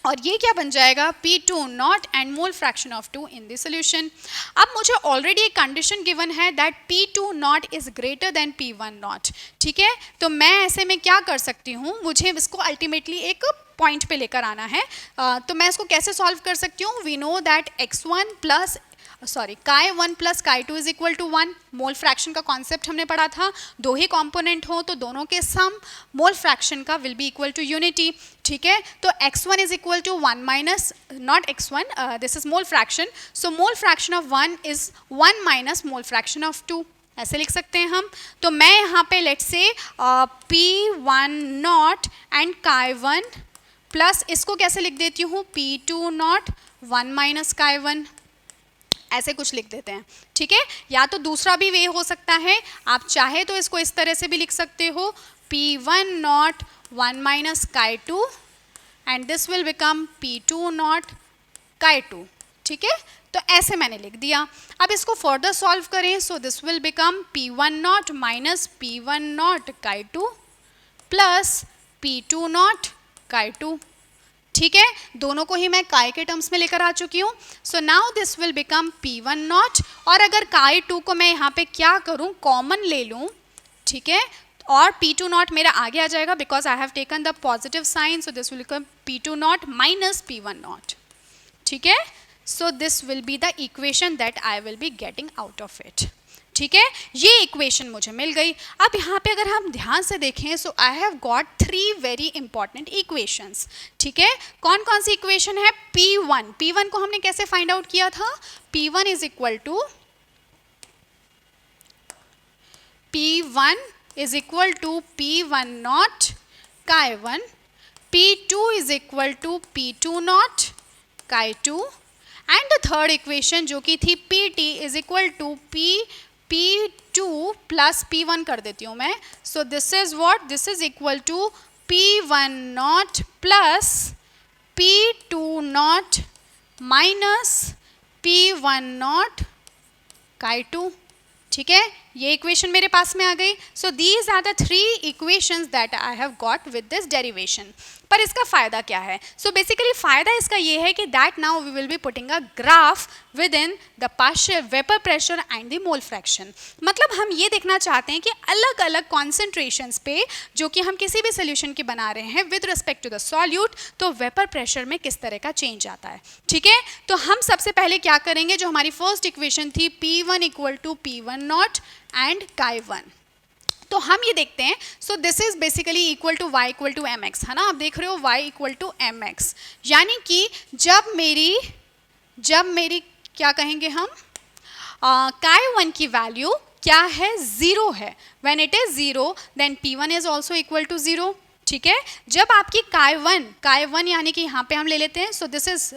और ये क्या बन जाएगा P2 not and mole fraction of 2 in the solution. अब मुझे ऑलरेडी एक कंडीशन गिवन है that P2 not is greater than P1 not, ठीक है। तो मैं ऐसे में क्या कर सकती हूँ, मुझे इसको अल्टीमेटली एक पॉइंट पे लेकर आना है। तो मैं इसको कैसे सॉल्व कर सकती हूँ, we know that x1 plus chi1 plus chi2 is equal to 1। Mole fraction का कॉन्सेप्ट हमने पढ़ा था, दो ही कंपोनेंट हो तो दोनों के सम मोल फ्रैक्शन का will be equal to unity, ठीक है। तो x1 is equal to 1 minus, not x1, this is mole fraction, so mole fraction of 1 is 1 minus mole fraction of 2, ऐसे लिख सकते हैं हम। तो मैं यहाँ पे let's say P1 not and chi1 plus इसको कैसे लिख देती हूँ, P2 नॉट 1 माइनस chi1, ऐसे कुछ लिख देते हैं, ठीक है। या तो दूसरा भी वे हो सकता है, आप चाहे तो इसको इस तरह से भी लिख सकते हो, P1 not 1 minus chi2 and this will become P2 not chi2, ठीक है। तो ऐसे मैंने लिख दिया। अब इसको फर्दर सॉल्व करें, सो this will become P1 not minus P1 nought chi2 plus P2 not chi2, ठीक है। दोनों को ही मैं chi के टर्म्स में लेकर आ चुकी हूँ। So now this will become P1 not, और अगर chi2 को मैं यहाँ पे क्या करूँ, कॉमन ले लूँ, ठीक है, और P2 नॉट मेरा आगे आ जाएगा because I have taken the positive sign, so this will become P2 not minus P1 not, ठीक है। So this will be the equation that I will be getting out of it, ठीक है। ये इक्वेशन मुझे मिल गई। अब यहाँ पे अगर हम ध्यान से देखें, so I have got 3 very important equations, ठीक है। कौन कौन सी इक्वेशन है, P1 को हमने कैसे फाइंड आउट किया था, P1 is equal to P1 nought chi1, P2 is equal to P2 not chi2, and the third equation जो कि थी PT is equal to P2 plus P1 कर देती हूँ मैं, so this is what, this is equal to P1 not plus P2 not minus P1 nought chi2, ठीक है। ये इक्वेशन मेरे पास में आ गई। So these are the 3 equations that I have got with this derivation. पर इसका फ़ायदा क्या है, सो बेसिकली फ़ायदा इसका ये है कि that now we will be putting a graph with in the partial vapour pressure and the mole fraction. मतलब हम ये देखना चाहते हैं कि अलग अलग कॉन्सेंट्रेशंस पे जो कि हम किसी भी सोल्यूशन की बना रहे हैं with respect to the solute, तो वेपर प्रेशर में किस तरह का चेंज आता है, ठीक है। तो हम सबसे पहले क्या करेंगे, जो हमारी फर्स्ट इक्वेशन थी P1 equal to P1 not and chi1, तो हम ये देखते हैं। So this is basically equal to y equal to mx, है ना, आप देख रहे हो y इक्वल टू mx, यानी कि जब मेरी क्या कहेंगे हम, chi1 की वैल्यू क्या है, 0 है। When it is 0 then P1 is also equal to 0, ठीक है। जब आपकी chi1 यानी कि यहाँ पे हम ले लेते हैं, so this is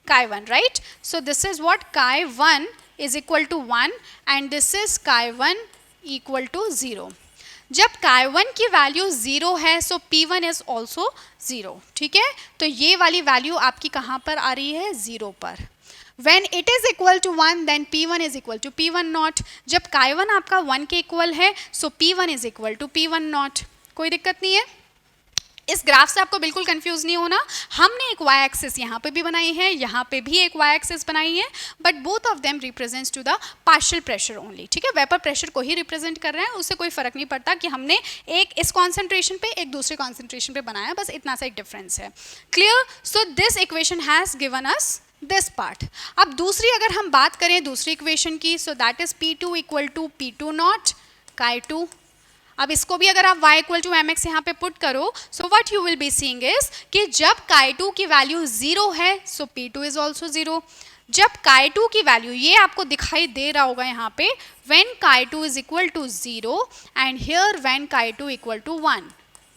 chi1, right. So this is what, chi1 is equal to 1 and this is chi1 equal to 0. जब chi1 की वैल्यू 0 है, सो P1 is also 0, ठीक है। तो ये वाली वैल्यू आपकी कहाँ पर आ रही है, 0 पर। When it is equal to 1 then P1 is equal to P1 not. जब chi1 आपका 1 के इक्वल है, सो P1 is equal to P1 not. कोई दिक्कत नहीं है, इस ग्राफ से आपको बिल्कुल कंफ्यूज नहीं होना। हमने एक वाई एक्सिस यहाँ पे भी बनाई है, यहाँ पे भी एक वाई एक्सिस बनाई है, but both of them represents to the partial pressure only, ठीक है। वेपर प्रेशर को ही रिप्रेजेंट कर रहे हैं, उससे कोई फर्क नहीं पड़ता कि हमने एक इस कॉन्सेंट्रेशन पे एक दूसरे कॉन्सेंट्रेशन पे बनाया, बस इतना सा एक डिफरेंस है। Clear. So this equation has given us this part. अब दूसरी अगर हम बात करें दूसरी इक्वेशन की, so that is P2 equal to P2 not chi2। अब इसको भी अगर आप y इक्वल टू mx यहाँ पे पुट करो, so what you will be seeing is कि जब chi2 की वैल्यू 0 है, सो P2 इज ऑल्सो 0। जब chi2 की वैल्यू, ये आपको दिखाई दे रहा होगा यहाँ पे, when chi2 is equal to 0 and here when chi2 equal to 1,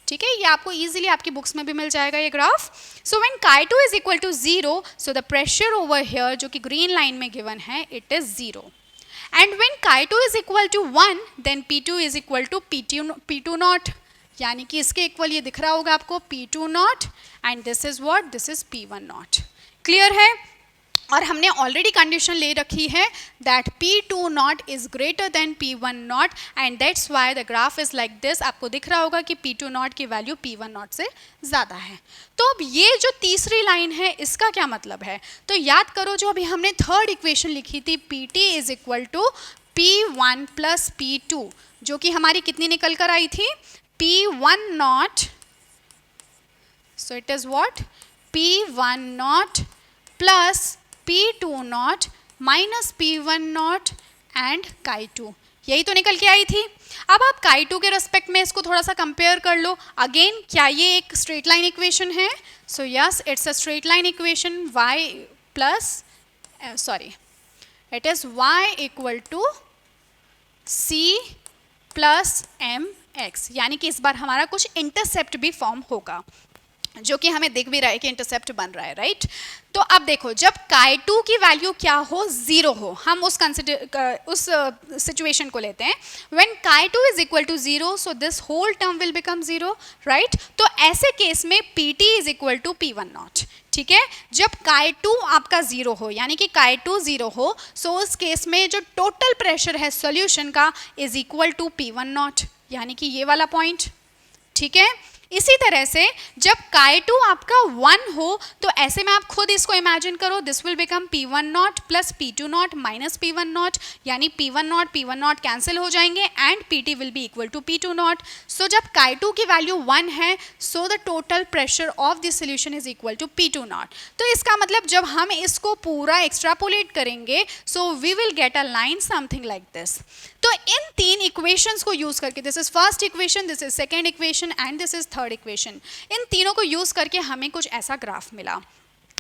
ठीक है। ये आपको इजीली आपकी बुक्स में भी मिल जाएगा ये graph. So when chi2 is equal to 0, so the pressure over here जो कि ग्रीन लाइन में गिवन है, it is 0। And when chi2 is equal to 1, then P2 is equal to P2 not, यानी कि इसके इक्वल ये दिख रहा होगा आपको P2 not, and this is what, this is P1 not. Clear है। और हमने ऑलरेडी कंडीशन ले रखी है that P2 not is greater than P1 not and that's why the graph is like this. आपको दिख रहा होगा कि P2 नॉट की वैल्यू P1 नॉट से ज़्यादा है। तो अब ये जो तीसरी लाइन है इसका क्या मतलब है, तो याद करो जो अभी हमने थर्ड इक्वेशन लिखी थी PT is equal to P1 plus P2, जो कि हमारी कितनी निकल कर आई थी P1 not, so it is what P1 not plus P2 not minus P1 not and chi2, यही तो निकल के आई थी। अब आप chi2 के रेस्पेक्ट में इसको थोड़ा सा कंपेयर कर लो। अगेन क्या ये एक स्ट्रेट लाइन इक्वेशन है, so yes it's a straight line equation y plus sorry it is y equal to c plus mx, यानी कि इस बार हमारा कुछ इंटरसेप्ट भी फॉर्म होगा, जो कि हमें दिख भी रहा है कि इंटरसेप्ट बन रहा है, राइट। तो अब देखो जब chi2 की वैल्यू क्या हो, जीरो हो, हम उस सिचुएशन को लेते हैं when chi2 is equal to zero, so this whole term will become zero, right. तो ऐसे केस में PT is equal to P1 not, ठीक है। जब chi2 आपका जीरो हो यानी कि chi2 जीरो हो, सो उस केस में जो टोटल प्रेशर है सॉल्यूशन का is equal to P1 not, यानी कि ये वाला पॉइंट, ठीक है। इसी तरह से जब chi2 आपका 1 हो, तो ऐसे में आप खुद इसको इमेजिन करो, this will become P1 not plus P2 not minus P1 not, यानी P1 नॉट कैंसिल हो जाएंगे and PT will be equal to P2 not. So जब chi2 की वैल्यू 1 है, so the total pressure of this solution is equal to P2 not. तो इसका मतलब जब हम इसको पूरा एक्सट्रापोलेट करेंगे, so we will get a line something like this. तो इन तीन इक्वेशंस को यूज करके, this is first equation, this is second equation and this is third equation, इन तीनों को यूज करके हमें कुछ ऐसा ग्राफ मिला।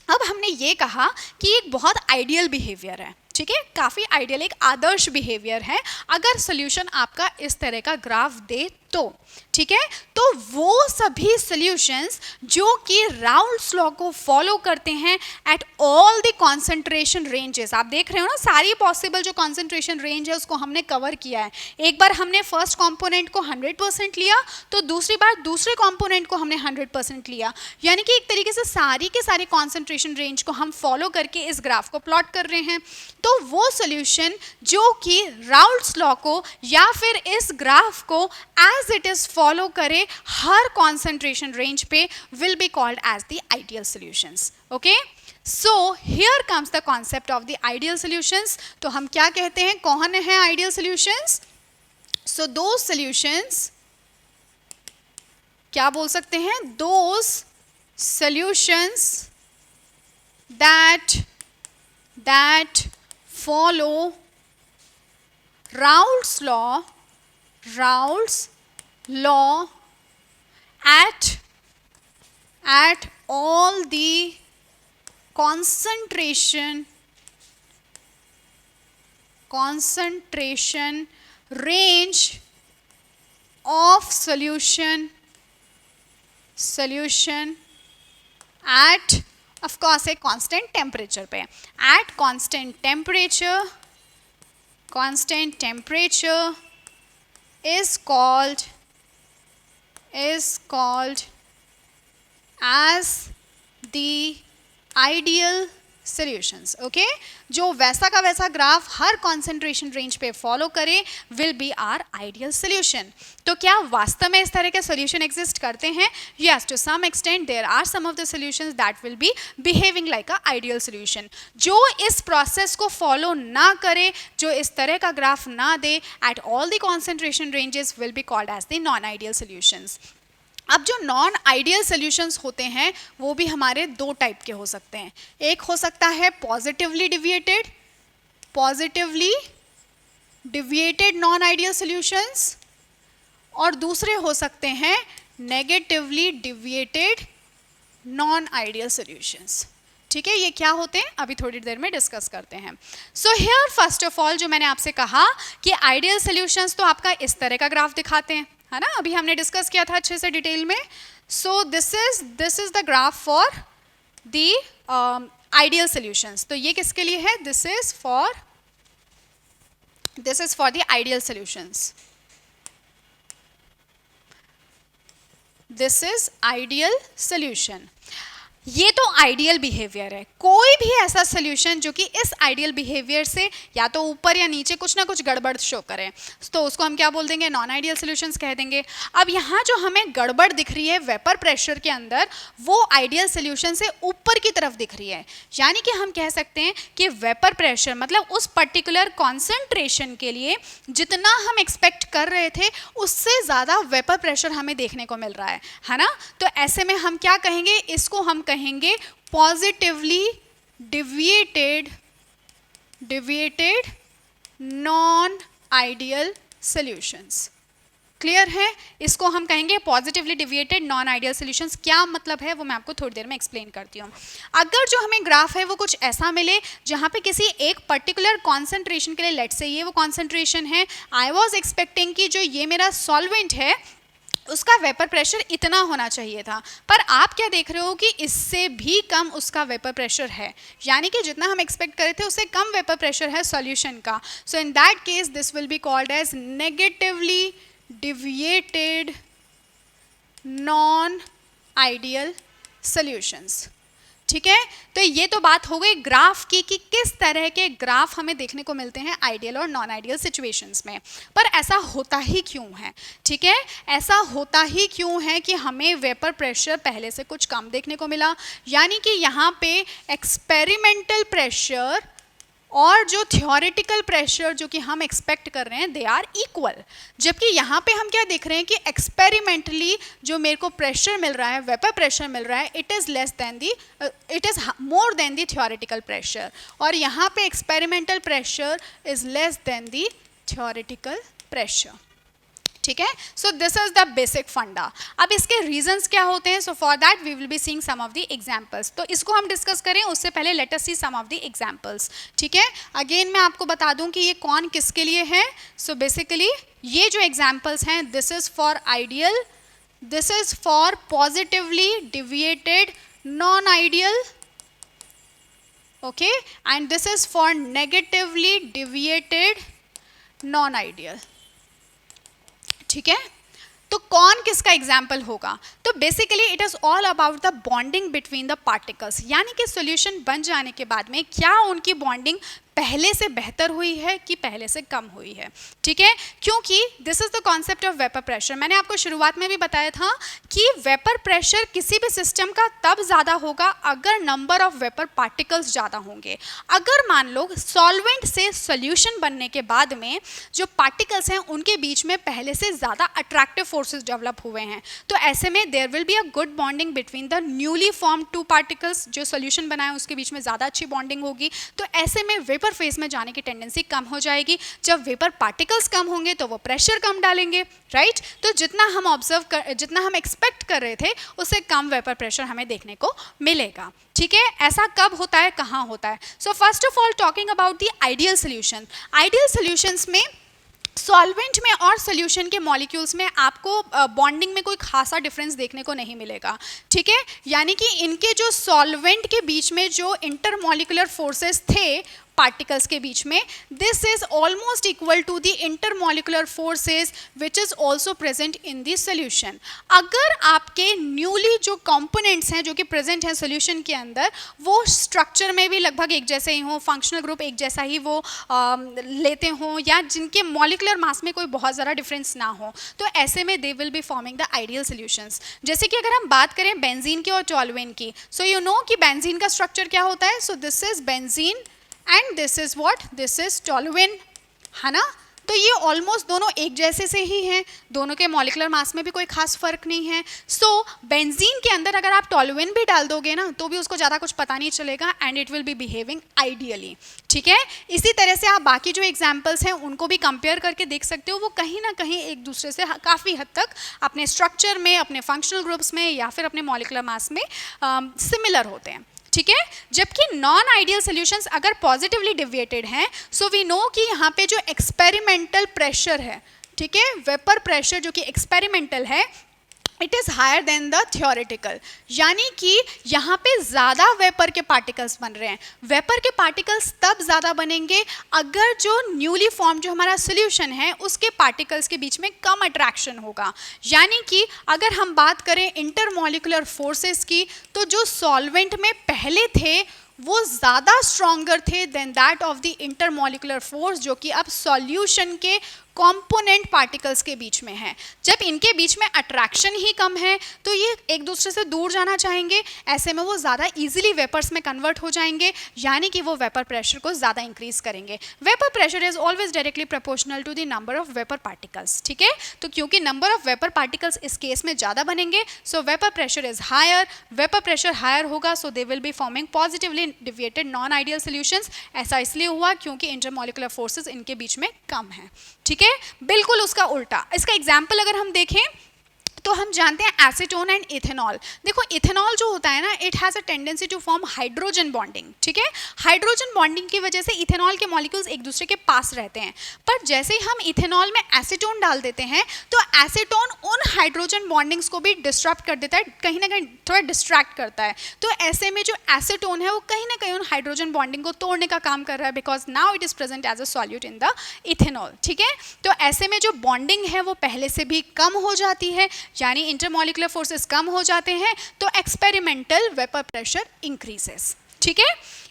अब हमने ये कहा कि एक बहुत आइडियल बिहेवियर है, ठीक है, काफ़ी आइडियल, एक आदर्श बिहेवियर है अगर सोल्यूशन आपका इस तरह का ग्राफ दे तो, ठीक है। तो वो सभी सॉल्यूशंस जो कि राउल्ट्स लॉ को फॉलो करते हैं eight all the concentration ranges, आप देख रहे हो ना सारी पॉसिबल जो कॉन्सेंट्रेशन रेंज है उसको हमने कवर किया है। एक बार हमने फर्स्ट कंपोनेंट को 100% लिया, तो दूसरी बार दूसरे कंपोनेंट को हमने 100% लिया, यानी कि एक तरीके से सारी के सारी कॉन्सेंट्रेशन रेंज को हम फॉलो करके इस ग्राफ को प्लॉट कर रहे हैं। तो वो सॉल्यूशन जो कि राउल्ट्स लॉ को या फिर इस ग्राफ को एज इट इज फॉलो करे हर कॉन्सेंट्रेशन रेंज पे will be called as the ideal solutions, okay. So here comes the concept of the ideal solutions. तो हम क्या कहते हैं, कौन है आइडियल सॉल्यूशंस? सो दो सॉल्यूशंस क्या बोल सकते हैं, those solutions that follow Raoult's law at all the concentration range of solution at of course a constant temperature पे, at constant temperature is called as the ideal solutions, okay। जो वैसा का वैसा ग्राफ हर कॉन्सेंट्रेशन रेंज पे फॉलो करे will be are ideal solution. तो क्या वास्तव में इस तरह के सोल्यूशन एग्जिस्ट करते हैं? Yes, to some extent there are some of the solutions that will be behaving like a ideal solution. जो इस प्रोसेस को फॉलो ना करे, जो इस तरह का ग्राफ ना दे at all the concentration ranges will be called as the non ideal solutions. अब जो नॉन आइडियल सॉल्यूशंस होते हैं वो भी हमारे दो टाइप के हो सकते हैं। एक हो सकता है positively deviated non ideal solutions, और दूसरे हो सकते हैं negatively deviated non ideal solutions, ठीक है। ये क्या होते हैं अभी थोड़ी देर में डिस्कस करते हैं। So here first of all जो मैंने आपसे कहा कि आइडियल सॉल्यूशंस तो आपका इस तरह का ग्राफ दिखाते हैं, है ना, अभी हमने डिस्कस किया था अच्छे से डिटेल में। सो this is the graph for the ideal solutions. तो ये किसके लिए है, this is for the ideal solutions, this is ideal solution. ये तो आइडियल बिहेवियर है। कोई भी ऐसा सोल्यूशन जो कि इस आइडियल बिहेवियर से या तो ऊपर या नीचे कुछ ना कुछ गड़बड़ शो करे, तो उसको हम क्या बोल देंगे, नॉन आइडियल सोल्यूशंस कह देंगे। अब यहाँ जो हमें गड़बड़ दिख रही है वेपर प्रेशर के अंदर, वो आइडियल सोल्यूशन से ऊपर की तरफ दिख रही है। यानी कि हम कह सकते हैं कि वेपर प्रेशर मतलब उस पर्टिकुलर कॉन्सेंट्रेशन के लिए जितना हम एक्सपेक्ट कर रहे थे उससे ज़्यादा वेपर प्रेशर हमें देखने को मिल रहा है ना। तो ऐसे में हम क्या कहेंगे, इसको हम कहेंगे positively deviated non ideal solutions. Clear है? इसको हम कहेंगे positively deviated non ideal solutions. क्या मतलब है वो मैं आपको थोड़ी देर में एक्सप्लेन करती हूँ। अगर जो हमें ग्राफ है वो कुछ ऐसा मिले जहाँ पे किसी एक पर्टिकुलर कॉन्सेंट्रेशन के लिए, लेट्स से ये वो कॉन्सेंट्रेशन है, आई वाज एक्सपेक्टिंग कि जो ये मेरा सॉल्वेंट है उसका वेपर प्रेशर इतना होना चाहिए था, पर आप क्या देख रहे हो कि इससे भी कम उसका वेपर प्रेशर है। यानी कि जितना हम एक्सपेक्ट करे थे उससे कम वेपर प्रेशर है सॉल्यूशन का। So in that case this will be called as negatively deviated non ideal solutions. ठीक है, तो ये तो बात हो गई ग्राफ की कि किस तरह के ग्राफ हमें देखने को मिलते हैं आइडियल और नॉन आइडियल सिचुएशंस में। पर ऐसा होता ही क्यों है? ठीक है, ऐसा होता ही क्यों है कि हमें वेपर प्रेशर पहले से कुछ कम देखने को मिला। यानी कि यहाँ पे एक्सपेरिमेंटल प्रेशर और जो थ्योरेटिकल प्रेशर जो कि हम एक्सपेक्ट कर रहे हैं दे आर इक्वल। जबकि यहाँ पे हम क्या देख रहे हैं कि एक्सपेरिमेंटली जो मेरे को प्रेशर मिल रहा है, वेपर प्रेशर मिल रहा है, it is more than the theoretical pressure, और यहाँ पे experimental pressure is less than the theoretical pressure. ठीक है, so this is the basic funda. अब इसके रीजंस क्या होते हैं? So for that we will be seeing some of the examples. तो इसको हम डिस्कस करें उससे पहले let us see some of the examples. ठीक है, अगेन मैं आपको बता दूं कि ये कौन किसके लिए है। सो बेसिकली ये जो एग्जांपल्स हैं, this is for ideal, this is for positively deviated non ideal, okay, and this is for negatively deviated non ideal. ठीक है, तो कौन किसका एग्जाम्पल होगा? तो basically it is all about the bonding between the particles. यानी कि सॉल्यूशन बन जाने के बाद में क्या उनकी बॉन्डिंग पहले से बेहतर हुई है कि पहले से कम हुई है। ठीक है, क्योंकि this is the concept of vapour pressure. मैंने आपको शुरुआत में भी बताया था कि वेपर प्रेशर किसी भी सिस्टम का तब ज़्यादा होगा अगर नंबर ऑफ वेपर पार्टिकल्स ज़्यादा होंगे। अगर मान लो सॉल्वेंट से सॉल्यूशन बनने के बाद में जो पार्टिकल्स हैं उनके बीच में पहले से ज़्यादा अट्रैक्टिव फोर्सेस डेवलप हुए हैं, तो ऐसे में there will be a good bonding between the newly form two particles. जो सॉल्यूशन बनाए उसके बीच में ज़्यादा अच्छी बॉन्डिंग होगी, तो ऐसे में वेपर फेज में जाने की टेंडेंसी कम हो जाएगी। जब वेपर पार्टिकल्स कम होंगे तो वो प्रेशर कम डालेंगे, राइट। तो जितना हम एक्सपेक्ट कर रहे थे उससे कम वेपर प्रेशर हमें देखने को मिलेगा। ठीक है, ऐसा कब होता है, कहाँ होता है? So first of all talking about the ideal solution. Ideal solutions में सॉल्वेंट में और सोल्यूशन के मॉलिक्यूल्स में आपको बॉन्डिंग में कोई खासा डिफरेंस देखने को नहीं मिलेगा। ठीक है, यानी कि इनके जो सॉल्वेंट के बीच में जो इंटरमॉलिक्यूलर फोर्सेस थे पार्टिकल्स के बीच में, this is almost equal to the intermolecular forces which is also present in the solution. अगर आपके न्यूली जो कंपोनेंट्स हैं जो कि प्रेजेंट हैं सोल्यूशन के अंदर, वो स्ट्रक्चर में भी लगभग एक जैसे ही हों, फंक्शनल ग्रुप एक जैसा ही वो लेते हों, या जिनके मॉलिक्यूलर मास में कोई बहुत ज़्यादा डिफरेंस ना हो, तो ऐसे में दे will be forming the ideal solutions. जैसे कि अगर हम बात करें बेंजीन की और टोलुएन की, सो यू नो कि बेंजीन का स्ट्रक्चर क्या होता है। So this is benzene and this is what, this is toluene, है ना। तो ये ऑलमोस्ट दोनों एक जैसे से ही हैं, दोनों के मॉलिक्यूलर मास में भी कोई खास फर्क नहीं है। सो बेंजीन के अंदर अगर आप टोलुएन भी डाल दोगे ना तो भी उसको ज़्यादा कुछ पता नहीं चलेगा and it will be behaving ideally. ठीक है, इसी तरह से आप बाकी जो एग्जाम्पल्स हैं उनको भी कंपेयर करके देख सकते हो, वो कहीं ना कहीं एक दूसरे से काफ़ी हद तक अपने स्ट्रक्चर में, अपने फंक्शनल ग्रुप्स में या फिर अपने मॉलिक्यूलर मास में सिमिलर होते हैं। ठीक है, जबकि नॉन आइडियल सॉल्यूशंस अगर पॉजिटिवली डिविएटेड हैं, सो वी नो कि यहाँ पे जो एक्सपेरिमेंटल प्रेशर है, ठीक है, वेपर प्रेशर जो कि एक्सपेरिमेंटल है, it is higher than the theoretical, यानी कि यहाँ पे ज़्यादा वेपर के पार्टिकल्स बन रहे हैं। वेपर के पार्टिकल्स तब ज़्यादा बनेंगे अगर जो न्यूली फॉर्म जो हमारा सोल्यूशन है उसके पार्टिकल्स के बीच में कम अट्रैक्शन होगा। यानी कि अगर हम बात करें इंटरमॉलिक्यूलर फोर्सेस की, तो जो सॉल्वेंट में पहले थे वो ज़्यादा स्ट्रॉन्गर थे than that of the intermolecular force, जो कि अब सॉल्यूशन के कंपोनेंट पार्टिकल्स के बीच में है। जब इनके बीच में अट्रैक्शन ही कम है तो ये एक दूसरे से दूर जाना चाहेंगे, ऐसे में वो ज़्यादा इजीली वेपर्स में कन्वर्ट हो जाएंगे, यानी कि वो वेपर प्रेशर को ज़्यादा इंक्रीज करेंगे। Vapour pressure is always directly proportional to the number of vapour particles, ठीक है। तो क्योंकि नंबर ऑफ वेपर पार्टिकल्स इस केस में ज़्यादा बनेंगे, so vapour pressure is higher. Vapour pressure higher होगा so they will be forming positively deviated non ideal solutions. ऐसा इसलिए हुआ क्योंकि इंटरमॉलिक्यूलर फोर्सेस इनके बीच में कम है, ठीक है। बिल्कुल उसका उल्टा, इसका एग्जाम्पल अगर हम देखें तो हम जानते हैं एसीटोन एंड इथेनॉल। देखो इथेनॉल जो होता है ना, it has a tendency to form hydrogen bonding, ठीक है। हाइड्रोजन बॉन्डिंग की वजह से इथेनॉल के मॉलिक्यूल्स एक दूसरे के पास रहते हैं, पर जैसे ही हम इथेनॉल में एसीटोन डाल देते हैं तो एसीटोन उन हाइड्रोजन बॉन्डिंग्स को भी डिस्टर्ब कर देता है, कहीं ना कहीं थोड़ा डिस्ट्रैक्ट करता है। तो ऐसे में जो एसीटोन है वो कहीं ना कहीं उन हाइड्रोजन बॉन्डिंग को तोड़ने का काम कर रहा है, because now it is present as a solute in the ethanol, ठीक है। तो ऐसे में जो बॉन्डिंग है वो पहले से भी कम हो जाती है, यानी इंटरमॉलिक्यूलर फोर्सेस कम हो जाते हैं, तो एक्सपेरिमेंटल वेपर प्रेशर इंक्रीजेस, ठीक है।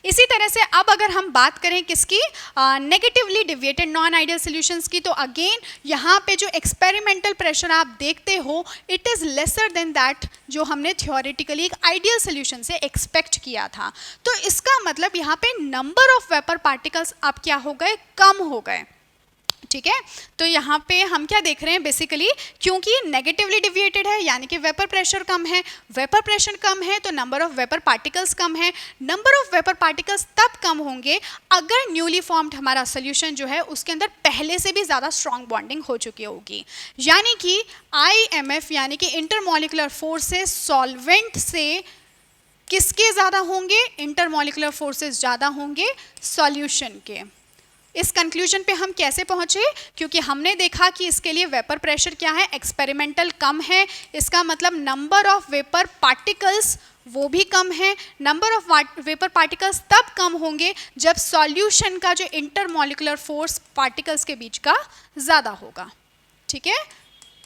इसी तरह से अब अगर हम बात करें किसकी, negatively deviated non ideal solutions की, तो अगेन यहाँ पे जो एक्सपेरिमेंटल प्रेशर आप देखते हो it is lesser than that जो हमने थ्योरेटिकली एक आइडियल सॉल्यूशन से एक्सपेक्ट किया था। तो इसका मतलब यहाँ पे नंबर ऑफ वेपर पार्टिकल्स अब क्या हो गए, कम हो गए, ठीक है। तो यहाँ पे हम क्या देख रहे हैं बेसिकली, क्योंकि ये नेगेटिवली डिविएटेड है यानी कि वेपर प्रेशर कम है, वेपर प्रेशर कम है तो नंबर ऑफ वेपर पार्टिकल्स कम है। नंबर ऑफ वेपर पार्टिकल्स तब कम होंगे अगर न्यूली फॉर्म्ड हमारा सोल्यूशन जो है उसके अंदर पहले से भी ज़्यादा स्ट्रॉन्ग बॉन्डिंग हो चुकी होगी, यानी कि IMF यानी कि इंटरमॉलिक्यूलर फोर्सेस सॉल्वेंट से किसके ज़्यादा होंगे, इंटरमॉलिक्यूलर फोर्सेस ज़्यादा होंगे सॉल्यूशन के। इस कंक्लूजन पे हम कैसे पहुंचे, क्योंकि हमने देखा कि इसके लिए वेपर प्रेशर क्या है, एक्सपेरिमेंटल कम है, इसका मतलब नंबर ऑफ वेपर पार्टिकल्स वो भी कम है। नंबर ऑफ वेपर पार्टिकल्स तब कम होंगे जब सॉल्यूशन का जो इंटरमॉलिक्यूलर फोर्स पार्टिकल्स के बीच का ज़्यादा होगा, ठीक है,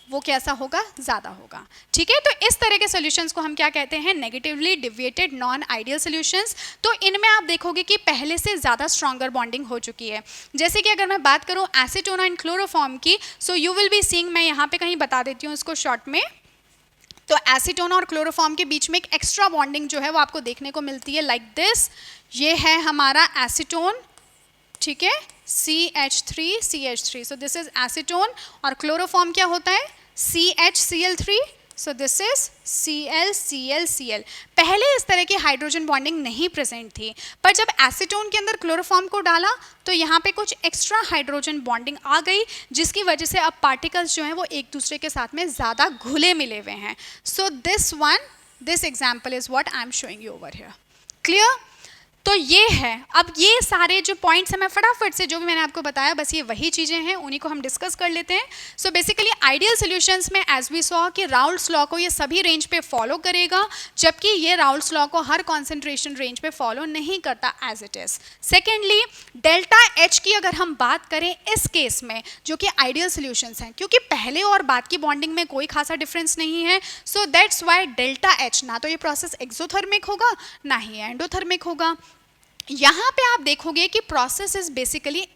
वो कैसा होगा, ज़्यादा होगा, ठीक है। तो इस तरह के सॉल्यूशंस को हम क्या कहते हैं, negatively deviated non ideal solutions. तो इनमें आप देखोगे कि पहले से ज़्यादा स्ट्रॉन्गर बॉन्डिंग हो चुकी है। जैसे कि अगर मैं बात करूँ एसीटोन एंड क्लोरोफॉर्म की, so you will be seeing, मैं यहाँ पे कहीं बता देती हूँ इसको शॉर्ट में। तो एसीटोन और क्लोरोफॉर्म के बीच में एक एक्स्ट्रा बॉन्डिंग जो है वो आपको देखने को मिलती है लाइक दिस। ये है हमारा एसीटोन, ठीक है, CH3CH3, so this is acetone, और क्लोरोफॉर्म क्या होता है, CHCl3, so this is ClClCl। पहले इस तरह की हाइड्रोजन बॉन्डिंग नहीं प्रेजेंट थी, पर जब एसीटोन के अंदर क्लोरोफॉर्म को डाला तो यहाँ पे कुछ एक्स्ट्रा हाइड्रोजन बॉन्डिंग आ गई, जिसकी वजह से अब पार्टिकल्स जो हैं वो एक दूसरे के साथ में ज़्यादा घुले मिले हुए हैं। So this example is what I am showing you over here, clear. तो ये है, अब ये सारे जो पॉइंट्स हैं मैं फटाफट से जो भी मैंने आपको बताया बस ये वही चीज़ें हैं, उन्हीं को हम डिस्कस कर लेते हैं। सो बेसिकली आइडियल सॉल्यूशंस में एज वी सॉ कि राउल्ट्स लॉ को ये सभी रेंज पे फॉलो करेगा, जबकि ये राउल्ट्स लॉ को हर कॉन्सेंट्रेशन रेंज पे फॉलो नहीं करता as it is. Secondly delta H की अगर हम बात करें इस केस में, जो कि आइडियल सॉल्यूशंस हैं, क्योंकि पहले और बाद की बॉन्डिंग में कोई खासा डिफरेंस नहीं है, so that's why delta H ना तो ये प्रोसेस एक्सोथर्मिक होगा ना ही एंडोथर्मिक होगा। यहाँ पे आप देखोगे कि प्रोसेस इज बेसिकली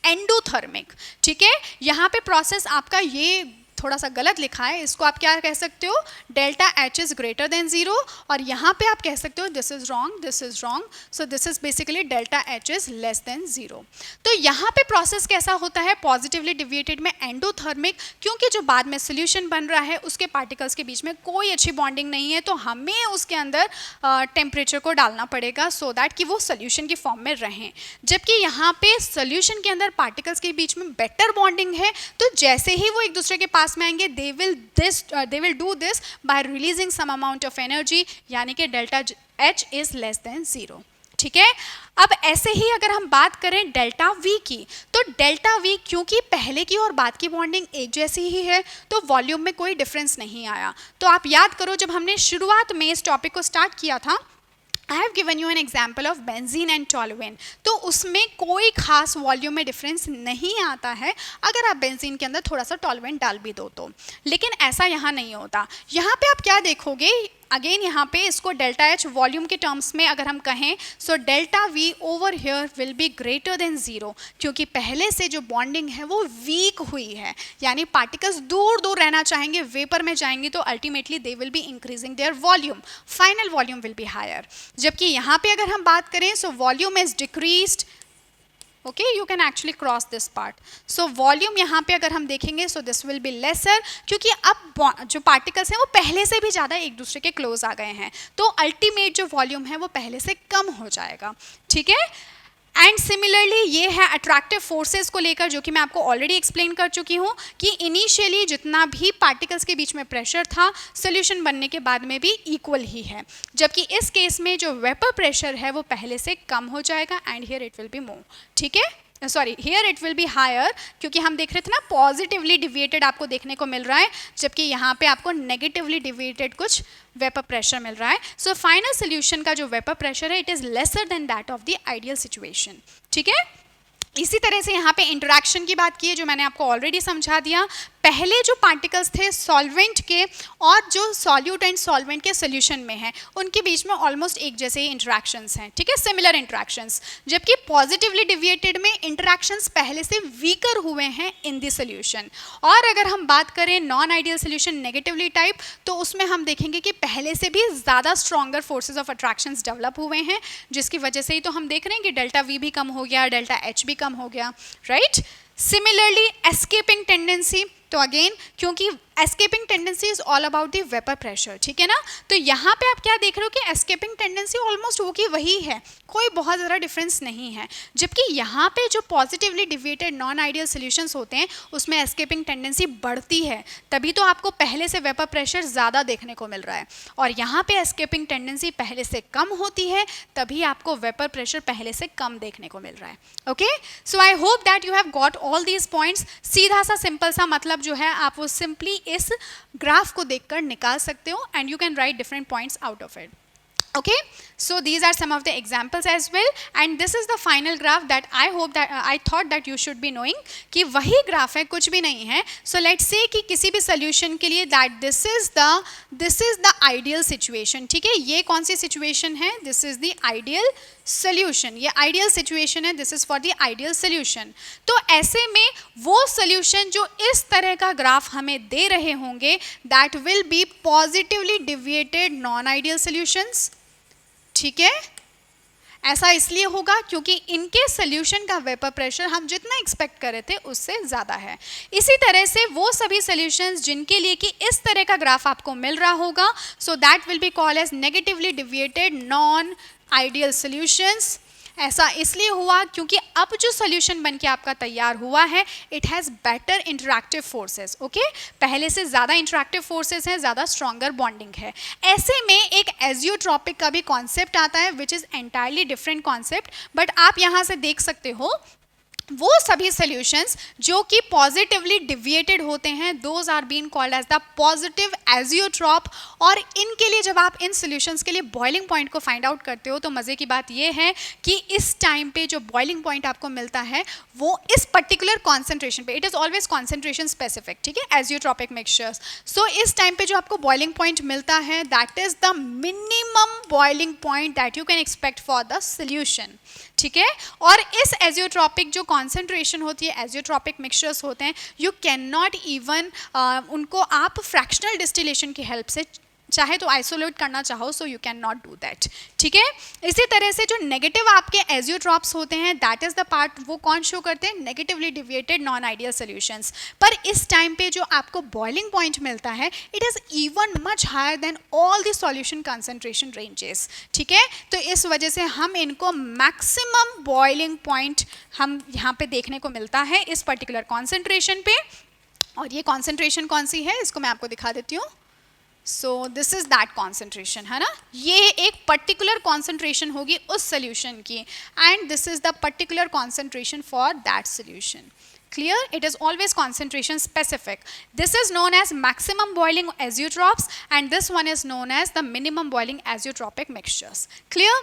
एंडोथर्मिक, ठीक है। यहाँ पे प्रोसेस आपका ये थोड़ा सा गलत लिखा है, इसको आप क्या कह सकते हो, delta H is greater than 0, और यहाँ पे आप कह सकते हो this is wrong, so this is basically delta H is less than 0। तो यहाँ पे प्रोसेस कैसा होता है, पॉजिटिवली डिविएटेड में एंडोथर्मिक, क्योंकि जो बाद में सोल्यूशन बन रहा है उसके पार्टिकल्स के बीच में कोई अच्छी बॉन्डिंग नहीं है, तो हमें उसके अंदर टेम्परेचर को डालना पड़ेगा सो दैट कि वो सोल्यूशन की फॉर्म में रहें। जबकि यहाँ पे सोल्यूशन के अंदर पार्टिकल्स के बीच में बेटर बॉन्डिंग है, तो जैसे ही वो एक दूसरे के पास में आएंगे they will do this by releasing some amount of energy, यानी कि delta H is less than 0, ठीक है। अब ऐसे ही अगर हम बात करें डेल्टा वी की, तो डेल्टा वी क्योंकि पहले की और बाद की बॉन्डिंग एक जैसी ही है तो वॉल्यूम में कोई डिफरेंस नहीं आया। तो आप याद करो जब हमने शुरुआत में इस टॉपिक को स्टार्ट किया था, I have given you an example of benzene and toluene, तो उसमें कोई खास वॉल्यूम में डिफरेंस नहीं आता है अगर आप बेंजीन के अंदर थोड़ा सा टॉलुएन डाल भी दो तो। लेकिन ऐसा यहाँ नहीं होता। यहाँ पे आप क्या देखोगे, अगेन यहाँ पे इसको डेल्टा एच वॉल्यूम के टर्म्स में अगर हम कहें, so delta we over here will be greater than zero, क्योंकि पहले से जो बॉन्डिंग है वो वीक हुई है, यानी पार्टिकल्स दूर दूर रहना चाहेंगे, वेपर में जाएंगे तो ultimately they will be increasing their volume, final volume will be higher. जबकि यहाँ पे अगर हम बात करें, so volume is decreased, okay, you can actually cross this part. So volume यहाँ पे अगर हम देखेंगे, so this will be lesser, क्योंकि अब जो पार्टिकल्स हैं वो पहले से भी ज़्यादा एक दूसरे के क्लोज आ गए हैं, तो अल्टीमेट जो वॉल्यूम है वो पहले से कम हो जाएगा, ठीक है। एंड सिमिलरली ये है अट्रैक्टिव फोर्सेस को लेकर, जो कि मैं आपको ऑलरेडी एक्सप्लेन कर चुकी हूँ कि इनिशियली जितना भी पार्टिकल्स के बीच में प्रेशर था, सोल्यूशन बनने के बाद में भी इक्वल ही है, जबकि इस केस में जो वेपर प्रेशर है वो पहले से कम हो जाएगा and here it will be more, ठीक है, sorry here it will be higher, क्योंकि हम देख रहे थे ना पॉजिटिवली डिविएटेड आपको देखने को मिल रहा है, जबकि यहाँ पे आपको नेगेटिवली डिविएटेड कुछ वेपर प्रेशर मिल रहा है। सो फाइनल सोल्यूशन का जो वेपर प्रेशर है it is lesser than that of the ideal situation, ठीक है। इसी तरह से यहाँ पे इंटरैक्शन की बात की है, जो मैंने आपको ऑलरेडी समझा दिया। पहले जो पार्टिकल्स थे सॉल्वेंट के और जो सॉल्यूट एंड सॉल्वेंट के सोल्यूशन में हैं, उनके बीच में ऑलमोस्ट एक जैसे ही इंटरैक्शंस हैं, ठीक है, सिमिलर इंटरैक्शंस। जबकि पॉजिटिवली डिविएटेड में इंटरैक्शंस पहले से वीकर हुए हैं इन द सोल्यूशन। और अगर हम बात करें non ideal solution negatively type, तो उसमें हम देखेंगे कि पहले से भी ज़्यादा stronger forces of attractions develop हुए हैं, जिसकी वजह से ही तो हम देख रहे हैं कि डेल्टा वी भी कम हो गया, डेल्टा एच भी कम हो गया, राइट। सिमिलरली एस्केपिंग टेंडेंसी, तो अगेन क्योंकि escaping tendency is all about the vapour pressure, ठीक है ना, तो यहाँ पे आप क्या देख रहे हो कि एस्केपिंग टेंडेंसी ऑलमोस्ट वो की वही है, कोई बहुत ज़्यादा डिफरेंस नहीं है। जबकि यहाँ पे जो positively deviated non ideal solutions होते हैं उसमें एस्केपिंग टेंडेंसी बढ़ती है, तभी तो आपको पहले से वेपर प्रेशर ज़्यादा देखने को मिल रहा है, और यहाँ पे एस्केपिंग टेंडेंसी पहले से कम होती है, तभी आपको वेपर प्रेशर पहले से कम देखने को मिल रहा है, okay. So I hope that you have got all these points. सीधा सा सिंपल सा मतलब जो है आप वो सिंपली इस ग्राफ को देखकर निकाल सकते हो, and you can write different points out of it, okay. So these are some of the examples as well, and this is the final graph that I hope that I thought that you should be knowing कि वही ग्राफ है, कुछ भी नहीं है। So let's say कि किसी भी solution के लिए that this is the ideal situation, ठीक है, ये कौन सी situation है, this is the ideal solution, ये ideal situation है, this is for the ideal solution। तो ऐसे में वो solution जो इस तरह का ग्राफ हमें दे रहे होंगे that will be positively deviated non-ideal solutions, ठीक है। ऐसा इसलिए होगा क्योंकि इनके सोल्यूशन का वेपर प्रेशर हम जितना एक्सपेक्ट कर रहे थे उससे ज़्यादा है। इसी तरह से वो सभी सोल्यूशंस जिनके लिए कि इस तरह का ग्राफ आपको मिल रहा होगा, so that will be called as negatively deviated non ideal solutions. ऐसा इसलिए हुआ क्योंकि अब जो सोल्यूशन बनके आपका तैयार हुआ है it has better interactive forces, okay, पहले से ज़्यादा इंटरैक्टिव फोर्सेस हैं, ज़्यादा स्ट्रॉन्गर बॉन्डिंग है। ऐसे में एक एजियोट्रॉपिक का भी कॉन्सेप्ट आता है which is entirely different concept, but आप यहाँ से देख सकते हो वो सभी सॉल्यूशंस जो कि पॉजिटिवली डिविएटेड होते हैं, those are been called as the positive azeotrope. और इनके लिए जब आप इन सॉल्यूशंस के लिए बॉइलिंग पॉइंट को फाइंड आउट करते हो तो मज़े की बात ये है कि इस टाइम पे जो बॉइलिंग पॉइंट आपको मिलता है वो इस पर्टिकुलर कॉन्सेंट्रेशन पे, it is always concentration specific, ठीक है, एजियोट्रॉपिक मिक्सचर्स। सो इस टाइम पे जो आपको बॉइलिंग पॉइंट मिलता है that is the minimum boiling point that you can expect for the solution, ठीक है। और इस एजियोट्रॉपिक जो कॉन्सेंट्रेशन होती है, एजियोट्रॉपिक मिक्सचर्स होते हैं, यू कैन नॉट इवन उनको आप फ्रैक्शनल डिस्टिलेशन की हेल्प से चाहे तो आइसोलेट करना चाहो, so you can not do that, ठीक है। इसी तरह से जो नेगेटिव आपके एजियोट्रॉप्स होते हैं दैट इज़ द पार्ट, वो कौन शो करते हैं, negatively deviated non ideal solutions. पर इस टाइम पे जो आपको बॉइलिंग पॉइंट मिलता है it is even much higher than all the solution concentration ranges, ठीक है। तो इस वजह से हम इनको मैक्सिमम बॉइलिंग पॉइंट हम यहाँ पे देखने को मिलता है इस पर्टिकुलर कॉन्सेंट्रेशन पे। और ये कॉन्सेंट्रेशन कौन सी है इसको मैं आपको दिखा देती हूँ। सो दिस इज दैट कॉन्सेंट्रेशन, है ना, ये एक पर्टिकुलर कॉन्सेंट्रेशन होगी उस सोल्यूशन की, and this is the particular concentration for that solution. Clear? It is always concentration specific. This is known as maximum boiling azeotrops, and this one is known as the minimum boiling azeotropic mixtures. Clear?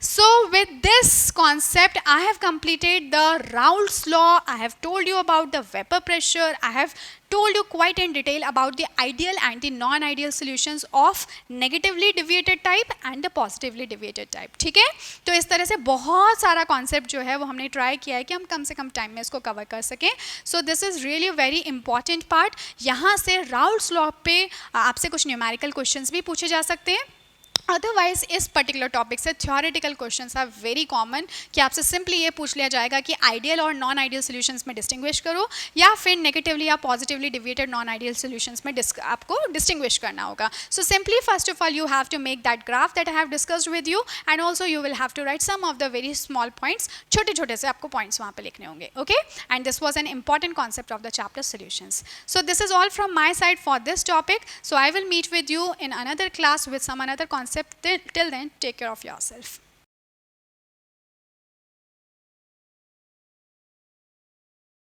So with this concept, I have completed the Raoult's law. I have told you about the vapor pressure. I have told you quite in detail about the ideal and the non-ideal solutions of negatively deviated type and the positively deviated type. ठीक है, तो इस तरह से बहुत सारा कॉन्सेप्ट जो है वो हमने ट्राई किया है कि हम कम से कम टाइम में इसको कवर कर सकें. So this is really very important part. यहाँ से राउल्ट्स लॉ पे आपसे कुछ न्यूमेरिकल क्वेश्चंस भी पूछे जा सकते हैं. अदरवाइज इस पर्टिकुलर टॉपिक से theoretical questions are very common कि आपसे सिंपली ये पूछ लिया जाएगा कि आइडियल और नॉन आइडियल सॉल्यूशंस में डिस्टिंग्विश करो, या फिर नेगेटिवली या positively deviated non ideal solutions में आपको डिस्टिंग्विश करना होगा. So simply first of all you have to make that graph that I have discussed with you, and also you will have to write some of the very small points. छोटे छोटे से आपको पॉइंट्स वहाँ पे लिखने होंगे. Okay, and this was an important concept of the chapter solutions. So this is all from my side for this topic. So I will meet with you in another class with some another concept. Till then, take care of yourself.